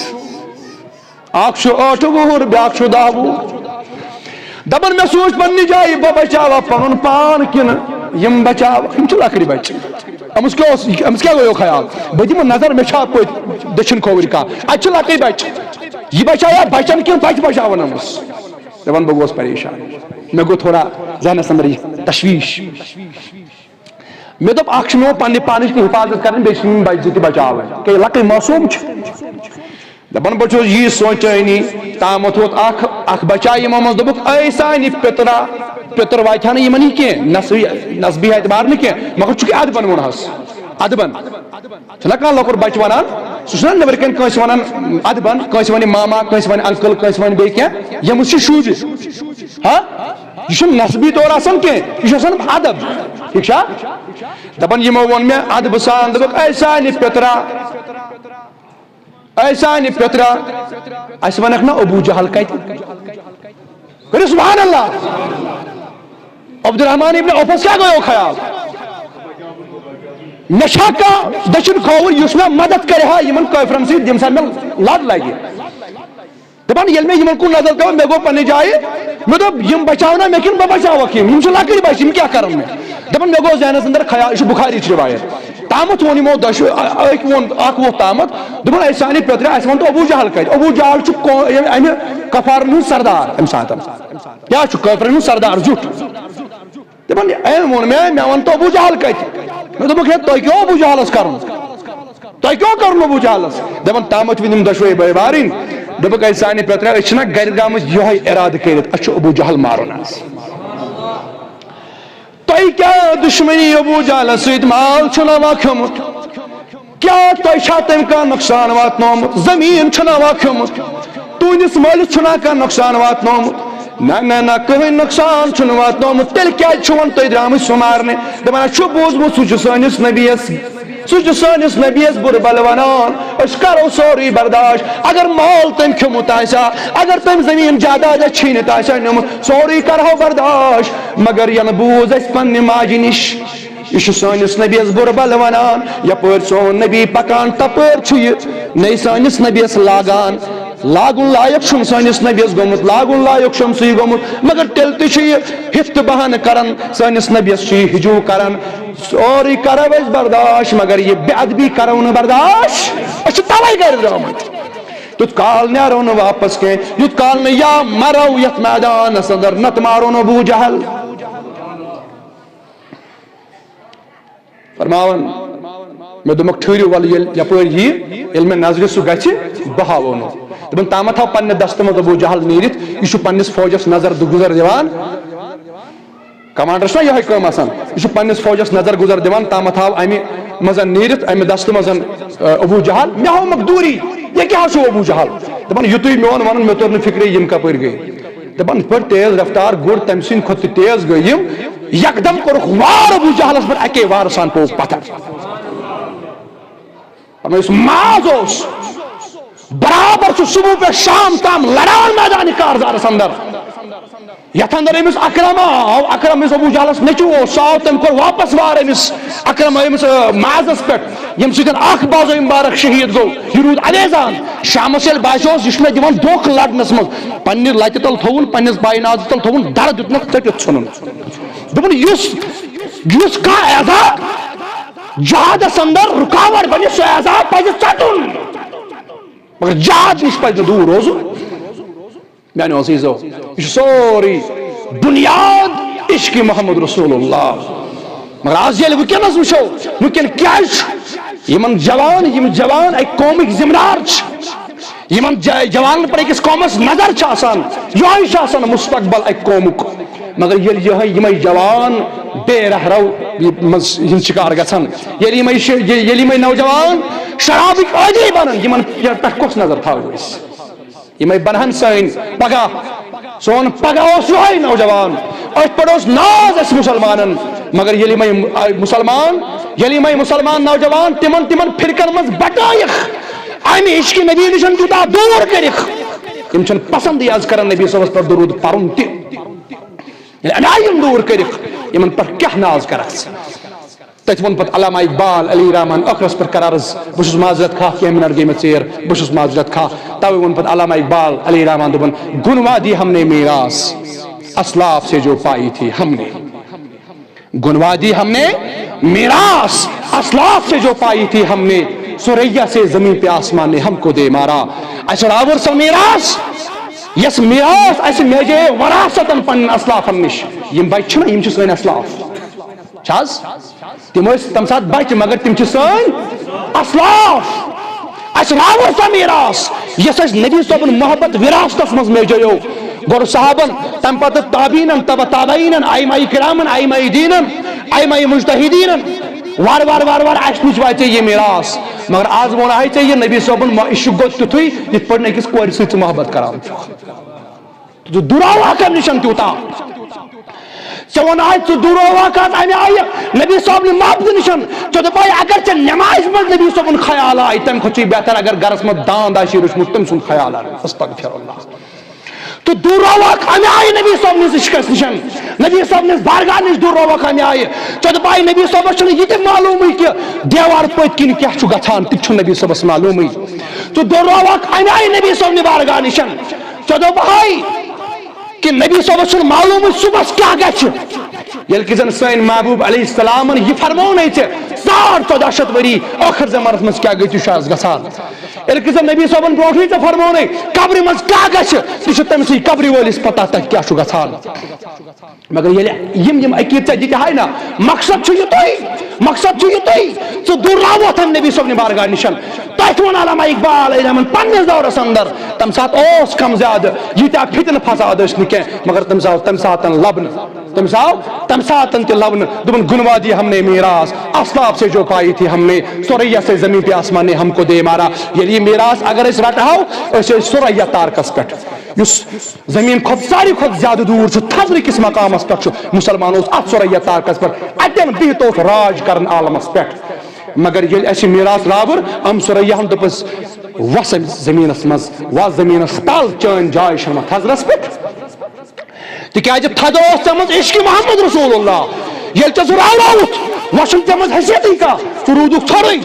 اکھ چھُ 8 وُہُر بیاکھ چھُ 10 وُہُر دپان میں سوچ پننہِ جایہِ بہٕ بچاوا پنُن پان کِنہٕ یم بچاوا یم چھِ لۄکٕٹۍ بچہِ أمِس کیٛاہ گوٚو خیال بہٕ دِمہٕ نظر مےٚ چھا پٔتۍ دٔچھِنۍ کھووٕرۍ کانٛہہ اَتہِ چھِ لۄکٕٹۍ بچہِ یہِ بچایا بچن کِنہٕ بچہِ بچاون أمِس دپان بہٕ گوس پریشان مےٚ گوٚو تھوڑا ذہنس اندر یہِ تشویش مےٚ دوٚپ اکھ چھُ مےٚ پننہِ پانٕچ تہِ حفاظت کرٕنۍ بیٚیہِ چھِ میٲنۍ بچہِ زٕ تہِ بچاوٕنۍ کیٛازِ لۄکٕٹۍ معصوٗم چھِ دپان بہٕ چھُس یی سونچٲنی تامتھ ووت اکھ بچا یِمو منٛز دوٚپُکھ اے سانہِ پِترا پِتر واتہِ ہا نہٕ یِمن یہِ کینٛہہ نسبی اعتبار نہٕ کینٛہہ مگر چونکہِ ادبن ووٚنہس ادبن چھُنہ کانٛہہ لۄکُٹ بچہِ ونان سُہ چھُنہ نیبرٕ کٔنۍ کٲنٛسہِ ونان ادبن کٲنٛسہِ ونہِ ماما کٲنٛسہِ ونہِ انکل کٲنٛسہِ ونہِ بیٚیہِ کینٛہہ ییٚمِس چھُ شوٗبہِ ہاں یہ چھُنہٕ نسبی طور آسان کینٛہہ یہِ چھُ آسان ادب ٹھیٖک چھا دپان یِمو ووٚن مےٚ ادبہٕ سان دوٚپُکھ اے سانہِ پِترا اے سانہِ پِترا اسہِ ونکھ نا ابوٗ جہل کتہِ کٔرِو سبحان اللہ عبدالرحمن ابن عوفس کیٛاہ گوٚو خیال مےٚ چھا کانٛہہ دٔچھُن کھووُر یُس مےٚ مدد کرِ ہا یِمن کٲفرن سۭتۍ ییٚمہِ ساتہٕ مےٚ لڑ لگہِ دپان ییٚلہِ مےٚ یِمن کُن نظر پیوٚو مےٚ گوٚو پننہِ جایہِ مےٚ دوٚپ یِم بچاونا مےٚ کِنہٕ بہٕ بچاوکھ یِم چھِ لۄکٕٹۍ بچہِ یِم کیٛاہ کرن مےٚ دپان مےٚ گوٚو ذہنس اندر خیال یہِ چھُ بُخاریچ روایت تامتھ ووٚن یِمو دۄشوٕے أکۍ ووٚن اکھ ووٚتھ تامتھ دوٚپُن اے سانہِ پِترِ اسہِ ون تہٕ ابوٗ جہل کتہِ ابوٗ جہل چھُ امہِ کفارن ہُنٛد سردار امہِ ساتہٕ کیٛاہ چھُ کٲفرن ہُنٛد سردار زیُٹھ دپان أمۍ ووٚن مےٚ ون تہٕ ابوٗ جہل کتہِ مےٚ دوٚپُکھ ہے تۄہہِ کیٛاہ اوس ابوٗ جہلس کرُن تۄہہِ کیٛاہ کرُن ابوٗ جہلس دپان تامتھ وۄنۍ یِم دۄشوٕے بٲے بارٕنۍ دوٚپُکھ اے سانہِ پِترا أسۍ چھِنہ گرِ درٛامٕتۍ یِہوے ارادٕ کٔرِتھ اسہِ چھُ ابوٗ جہل مارُن حظ تۄہہِ کیٛاہ دُشمنی ابوٗ جہلس سۭتۍ مال چھُناوا کھیوٚمُت کیٛاہ تۄہہِ چھا تٔمۍ کانٛہہ نۄقصان واتنومُت زٔمیٖن چھُناوا کھیوٚمُت تُہنٛدِس مٲلِس چھُنہ کانٛہہ نۄقصان واتنومُت نہ کٕہٕنۍ نۄقصان چھُنہٕ واتنومُت تیٚلہِ کیٛازِ چھِو وۄنۍ تُہۍ درٛامٕتۍ سُہ مارنہِ دپان اَسہِ چھُ بوٗزمُت سُہ چھُ سٲنِس نبیَس بُرٕ بلہٕ ونان أسۍ کرو سورُے برداش اگر مال تٔمۍ کھیوٚمُت آسہِ ہا اگر تٔمۍ زٔمیٖن جاداد اَسہِ چھیٖنِتھ آسہِ ہا نیوٗمُت سورُے کرہو برداش مگر ینہٕ بوٗز اَسہِ پننہِ ماجہِ نِش یہ چھُ سٲنِس نبیَس بُرٕ بلہٕ ونان یپٲرۍ سون نبی پکان تپٲرۍ چھُ یہِ نَے سٲنِس نبیَس لاگان لاگُن لایق چھُنہٕ سٲنِس نبیَس گوٚمُت لاگُن لایق چھُ أمسٕے گوٚمُت مگر تیٚلہِ تہِ چھُ یہِ ہِتھ تہٕ بہانہٕ کران سٲنِس نبیَس چھُ یہِ ہجوٗ کران سورُے کرو أسۍ برداش مگر یہِ بے ادبی کرو نہٕ برداش أسۍ چھِ تَوَے گرِ درٛامٕتۍ تیُتھ کال نیرو نہٕ واپس کینٛہہ یُتھ کال نہٕ یا مرو یتھ میدانس اندر نتہٕ مارو نہٕ ابوٗ جہل فرماوان مےٚ دوٚپمکھ ٹھٕہرِو وَلہٕ ییٚلہِ یپٲرۍ یِیہِ ییٚلہِ مےٚ نظرِ سُہ گژھِ بہٕ ہاوو نہٕ دپان تامتھ آو پننہِ دستہٕ منٛز ابوٗ جہل نیٖرِتھ یہِ چھُ پننِس فوجس نظر گُزر دِوان کمانڈر چھُنہ یِہوے کٲم آسان یہِ چھُ پننِس فوجس نظر گُزر دِوان تامتھ آو امہِ منٛز نیٖرِتھ امہِ دستہٕ منٛز ابوٗ جہل مےٚ ہوومکھ دوٗری یہِ کیٛاہ چھُ ابوٗ جہل دپان یِتُے میون ونُن مےٚ توٚر نہٕ فِکرے یِم کپٲرۍ گٔے دپان یِتھ پٲٹھۍ تیز رفتار گُر تمہِ سٕنٛدِ کھۄتہٕ تہِ تیز گٔے یِم یکدم کوٚرُکھ وار ابوٗ جہلس پٮ۪ٹھ اکے وارٕ سان پیوٚوُکھ پتھر یُس ماز اوس برابر چھُ صبح پٮ۪ٹھ شام تام لڑان میدانہِ کارزارس اندر یتھ اندر أمِس اکرم آو اکرم یُس ابوٗ جہلس نیٚچوٗ اوس سُہ آو تٔمۍ کوٚر واپس وار أمِس اکرم أمِس مازس پٮ۪ٹھ ییٚمہِ سۭتۍ اکھ بازوی مبارک شہیٖد گوٚو یہِ روٗد اَویزان شامس ییٚلہِ باسیوس یہِ چھُ مےٚ دِوان دھوکہٕ لڑنس منٛز پننہِ لتہِ تل تھووُن پننِس باے نازِ تل تھووُن در دیُتنکھ ژٔٹِتھ ژھُنُن دوٚپُن یُس کانٛہہ اعزاز جہادس اندر رکاوٹ بنی سو عذاب پزِ ژٹُن مگر جہاد نش پزِ نہٕ دوٗر روزُن میانیو عزیزو یہ سوری بنیاد عشق محمد رسول اللہ مگر آج ییٚلہِ وٕنکٮ۪نس وٕچھو وٕنکٮ۪ن کیٛازِ چھُ یِم جوان اکہِ قومٕکۍ ذمہٕ چھِ یمن جوانن پر أکِس قومس نظر چھِ آسان یہوے چھُ آسان مستقبل اکہِ قومُک مگر ییٚلہِ یِمے جوان بے رہرو منٛز ہٕنٛدۍ شکار گژھن ییٚلہِ یِمے نوجوان شرابٕکۍ عٲدی بنن یمن پٮ۪ٹھ کۄس نظر تھاوو أسۍ یِمے بنہن سٲنۍ پگاہ سون پگاہ اوس یہوے نوجوان أتھۍ پٮ۪ٹھ اوس ناز اَسہِ مُسلمانن مگر ییٚلہِ یِمے مُسلمان نوجوان تمن فرقن منٛز بٹٲیِکھ امہِ عشقِ نبی نِش تیوٗتاہ دوٗر کٔرِکھ تِم چھِنہٕ پسندٕے آز کران نبی صٲبس پٮ۪ٹھ درود پرُن تہِ ییٚلہِ اَمہِ آیہِ یِم دوٗر کٔرِکھ یِمن پٮ۪ٹھ کیٛاہ ناز کرکھ ژٕ تتہِ ووٚن پتہٕ علامہ اقبال علی رحمان ٲخرس پٮ۪ٹھ کر عرض بہٕ چھُس معذرت خواہ کینٛہہ مِنٹ گٔے مےٚ ژیر بہٕ چھُس معذرت خواہ توے ووٚن پتہٕ علامہ اقبال علی رحمان دوٚپُن گنوا دی ہم نے میراث اسلاف سے جو پائی تھی ہم نے گنوا دی ہم نے میراث اسلاف سے جو پائی تھی ہم نے سوریا سے زمین پہ آسمان نے ہم کو دے مارا اسہ راور سو میراث یس میراث اسہ میجے وراثتن پن اسلافن نش یم بچ چھنا یم چھ سن اسلاف چھاز تم ٲسۍ تمہِ ساتہٕ بچہِ مگر تم چھِ سٲنۍ اسلاف اسہ راور سو میراث یس اسہ نبی صٲبن محبت وراثتس منٛز میجیو گۄڈٕ صحابن تمہِ پتہٕ تابعینن تبع تابعینن ائمہ کرامن ائمہ دینن ائمہ مجتہدینن وار وار وار وار اسہ نش واتہِ یہ میراث مگر آز ووٚنہے ژےٚ یہ نبی صٲبن عشق گوٚو تیُتھُے یِتھ پٲٹھۍ أکِس کورِ سۭتۍ ژٕ محبت کران چھُکھ ژٕ دوٗراوہکھ امہِ نِش تیوٗتاہ ژےٚ ووٚنہے ژٕ دوٗراوہکھ حظ امہِ آیہِ نبی صٲبنہِ محبتہٕ نِش ژےٚ دوٚپے اگر ژےٚ نٮ۪مازِ منٛز نبی صٲبُن خیال آیہِ تمہِ کھۄتہٕ چھُے بہتر اگر گرس منٛز داند آسہِ روٗزمُت تٔمۍ سُنٛد خیال آو استغفر اللہ تو دوٗراوہکھ امہِ آیہِ نبی صٲبنِس عشقس نِش نبی صٲبنِس بارگاہ نِش دوٗراوہکھ امہِ آیہِ ژےٚ دوٚپے نبی صٲبس چھُنہٕ یہِ تہِ معلوٗمٕے کہِ دیوار پٔتۍ کِنۍ کیٛاہ چھُ گژھان تہِ چھُنہٕ نبی صٲبس معلوٗمٕے ژٕ دوٗراوہکھ امہِ آیہِ نبی صٲبنہِ بارگاہ نِش ژےٚ دوٚپہے کہ نبی صٲبس چھُنہٕ معلوٗمٕے صُبحس کیٛاہ گژھِ ییٚلہِ کہِ زن سٲنۍ محبوٗب علیہ السلامن یہِ فرمونے ژےٚ 1400 ؤری ٲخر زمانس منٛز کیٛاہ گٔے تہِ چھُ آز گژھان ییٚلہِ کہِ زن نبی صٲبن برونٛٹھٕے ژےٚ فرمونے قبرِ منٛز کیٛاہ گژھِ تہِ چھُ تٔمسٕے قبرِ وٲلِس پتہ تتہِ کیٛاہ چھُ گژھان مگر ییٚلہِ یِم عقیٖد ژےٚ دِتہے نا مقصد چھُ یِتُے ژٕ دوٗراوتھ امہِ نبی صٲبنہِ بارگاہ نِش تتہِ ووٚن علامہ اقبال علیہ رحمان پننِس دورس اندر تمہِ ساتہٕ اوس کم زیادٕ ییٖتیاہ فتنہٕ فساد ٲسۍ نہٕ کینٛہہ مگر تٔمِس آو تمہِ ساتہٕ تہِ لبنہٕ دوٚپُن گنوا دی ہم نے میراث اسلاف سے جو پائی تھی ہم نے سوریا سے زمین پہ آسمان نے ہم کو دے مارا ییٚلہِ یہِ میراث اگر أسۍ رٹہو أسۍ ٲسۍ سوریا تارکس پٮ۪ٹھ یُس زمین کھۄتہٕ ساروی کھۄتہٕ زیادٕ دوٗر چھُ تھزرٕ کِس مقامس پٮ۪ٹھ چھُ مُسلمان اوس اتھ سوریا تارکس پٮ۪ٹھ اتٮ۪ن بِہِتھ اوس راج کران عالمس پٮ۪ٹھ مگر ییٚلہِ اسہِ میراث راوُر ام سوریا ہن دوٚپُس وس زمینس منٛز وس زمینس تل چٲنۍ جاے چھنہٕ تھزرس پٮ۪ٹھ تِکیٛازِ تھزر اوس ژےٚ منٛز عشقِ محمد رسول اللہ ییٚلہِ ژےٚ سُہ راوراوُتھ وۄنۍ چھُنہٕ ژےٚ منٛز حیثیتٕے کانٛہہ ژٕ روٗدُکھ ژھوٚرُے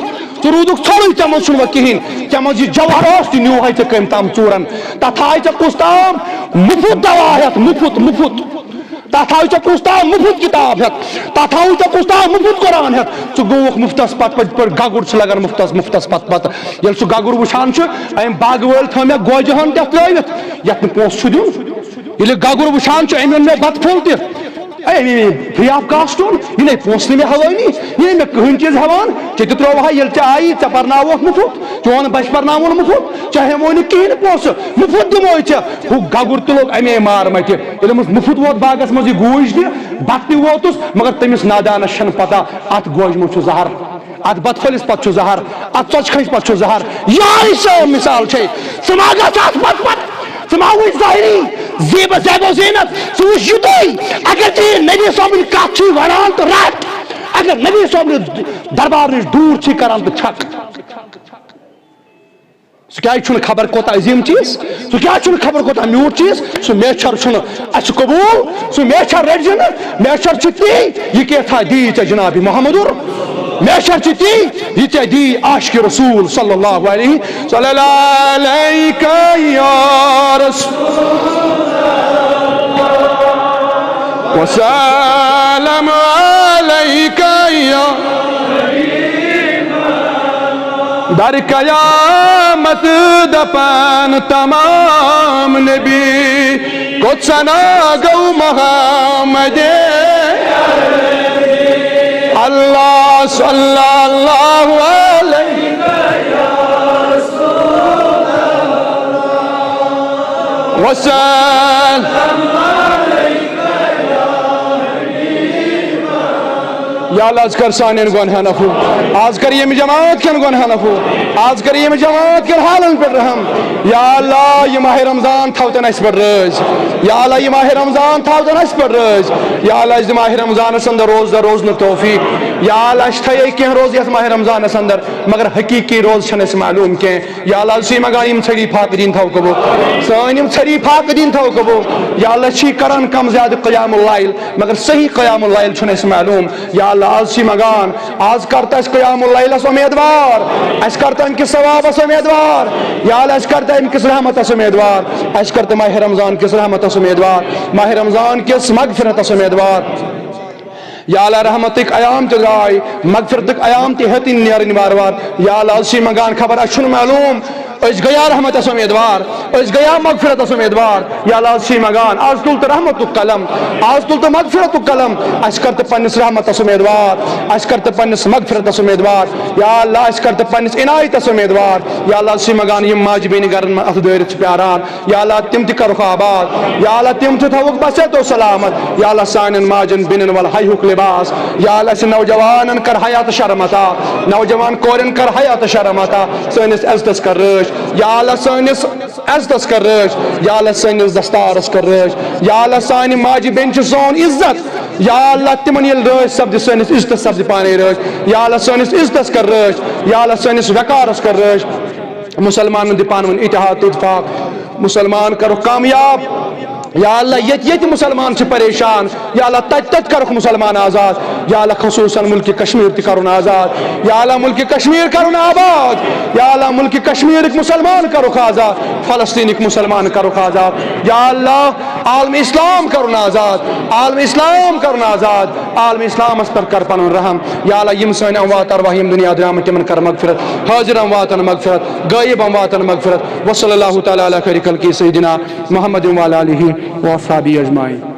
ژےٚ منٛز چھُنہٕ وۄنۍ کِہینۍ ژےٚ منٛز یہِ جوہر اوس تہِ نیوٗہے ژےٚ کٔمۍ تام ژوٗرن تتھ آے ژےٚ کُس تام مُفت دوا ہٮ۪تھ مُفت تتھ آو ژےٚ کُس تام مُفت کِتاب ہٮ۪تھ تتھ آوُے ژےٚ کُس تام مُفت قرآن ہٮ۪تھ ژٕ گوٚوُکھ مُفتس پتہٕ پتہٕ پٲٹھۍ گگُر چھُ لگان مُفتس پتہٕ ییٚلہِ سُہ گگُر وٕچھان چھُ امہِ باغہٕ وٲلۍ تھٲو مےٚ گوجہِ ہن تتھ ترٲوِتھ یتھ نہٕ پونٛسہٕ چھُ دیُن ییٚلہِ گگُر وٕچھان چھُ أمۍ اوٚن مےٚ بتہٕ پھوٚل تہِ فری آف کاسٹ اوٚن یہِ نے پونٛسہٕ نہٕ مےٚ ہوٲنی یہِ نے مےٚ کٕہٕنۍ چیٖز ہٮ۪وان ژےٚ تہِ ترٛووہے ییٚلہِ ژےٚ آیی ژےٚ پرناووکھ مُفت چون بچہِ پرناوُن مُفت ژےٚ ہٮ۪موے نہٕ کِہینۍ پونٛسہٕ مُفت دِموے ژےٚ ہُہ گگُر تہِ لوٚگ امے مار متہِ ییٚلہِ أمِس مُفت ووت باغس منٛز یہِ گوٗج تہِ بتہٕ تہِ ووتُس مگر تٔمِس نادانس چھنہٕ پتہ اتھ گوجہِ منٛز چھُ زہر ات بتہٕ پھٔلِس پتہٕ چھُ زہر ات ژۄچہِ کھنٛجہِ پتہٕ چھُ زہر یہے سٲ مثال چھے ژٕ ما گژھ اتھ پتہٕ ژٕ ما وٕچھ ظٲہری زیب و زینت ژٕ وٕچھ یُتُے اگر ژےٚ نبی صٲبٕنۍ کتھ چھُے ونان تہٕ رٹ اگر نبی صٲبنہِ دربار نِش دوٗر چھُے کران تہٕ چھک سُہ کیٛازِ چھُنہٕ خبر کوتاہ عظیٖم چیٖز سُہ کیٛازِ چھُنہٕ خبر کوتاہ میوٗٹھ چیٖز سُہ میچھر چھُنہٕ اَسہِ قبوٗل سُہ میچھر رٔٹزِ نہٕ میچھر چھُ تی یہِ کیٛاہ دی ژےٚ جنابِ محمدُر میچھر چھُ تی یہِ ژےٚ دی عاشقِ رسوٗل صلی اللہ علیہ وسلم علیکہ یا در قیامت دپن تمام نبی کچھ سنا گو محمد اللہ صلی اللہ علیہ وسلم یا اللہ آج کر سانین گناہ نفو آج کر یہ جماعت کن گناہ نفو آج کر یہ جماعت کن حالن پر رحم یا اللہ یہ ماہ رمضان تھاوتن اس پر رز یا اللہ یہ ماہ رمضان تھاوتن اس پر رز یا اللہ اس ماہ رمضان اندر روز نہ توفیق یا اللہ اس تھے کہ روز اس ماہ رمضان اندر مگر حقیقی روز چھن اس معلوم کہ یا اللہ اسی مگانیم چھڑی پاک دین تھاو کبو سانیم چھڑی پاک دین تھاو کبو یا اللہ چھی کرن کم زیادہ قیام اللیل مگر صحیح قیام اللیل چھن اس معلوم یا اللہ آج سی مگان آج کرتا اس قیام اللیل اس امیدوار اس کرتا ان کی ثواب اس امیدوار یا اللہ اس کرتا ان کی رحمت اس امیدوار اس کرتا ماہ رمضان کی رحمت اس امیدوار ماہ رمضان کی مغفرت اس امیدوار یا اللہ رحمتک ایام تدرائی مغفرتک ایام تی حتین نیارن باروار یا اللہ اسی مگان خبر اشن معلوم اس گیا رحمت اس امیدوار اس گیا مغفرت اس امیدوار یا اللہ اسی مگان آج تلت رحمت قلم آج تلت مغفرت قلم اس کرت پنس رحمت اس امیدوار اس کرت پنس مغفرت اس امیدوار یا اللہ اس کرت پنس عنایت اس امیدوار یا اللہ اسی مگان یم ماجبین گرن ات دورت پیاران یا اللہ تم تی کرخ آباد یا اللہ تم تی تھوک بسیت و سلامت یا اللہ سانن ماجن بنن والحیوک لباس یا اللہ سے نوجوانن کر حیات شرمتا نوجوان کورن کر حیات شرمتا سنس عزتس کر رش یا اللہ سنس عزتس کر رش یا اللہ سنس دستارس کر رش یا اللہ سانی ماجی بینچ سون عزت یا اللہ تمن یل رش سبد سنس عزت سبد پانے رش یا اللہ سنس عزتس کر رش یا اللہ سنس وقارس کر رش مسلمان دی پانون اتحاد اتفاق مسلمان کرو کامیاب یا اللہ یت مسلمان سے پریشان یا اللہ تت کرو مسلمان آزاد یا اللہ خصوصاً ملک کشمیر تی کرو آزاد یا اللہ ملک کشمیر کرو آباد یا اللہ ملک کشمیر ایک مسلمان کرو آزاد فلسطین ایک مسلمان کرو آزاد یا اللہ عالم اسلام کرو آزاد عالم اسلام کرو آزاد عالم اسلام اس پر کر پنن رحم یا اللہ یم سن اموات ارواحیم دنیا درام تمن کر مغفرت حاضر امواتن مغفرت غائب امواتن مغفرت وصلی اللہ تعالی علی خیر خلقی سیدنا محمد و علی آلہ و اصحابہ اجمعین.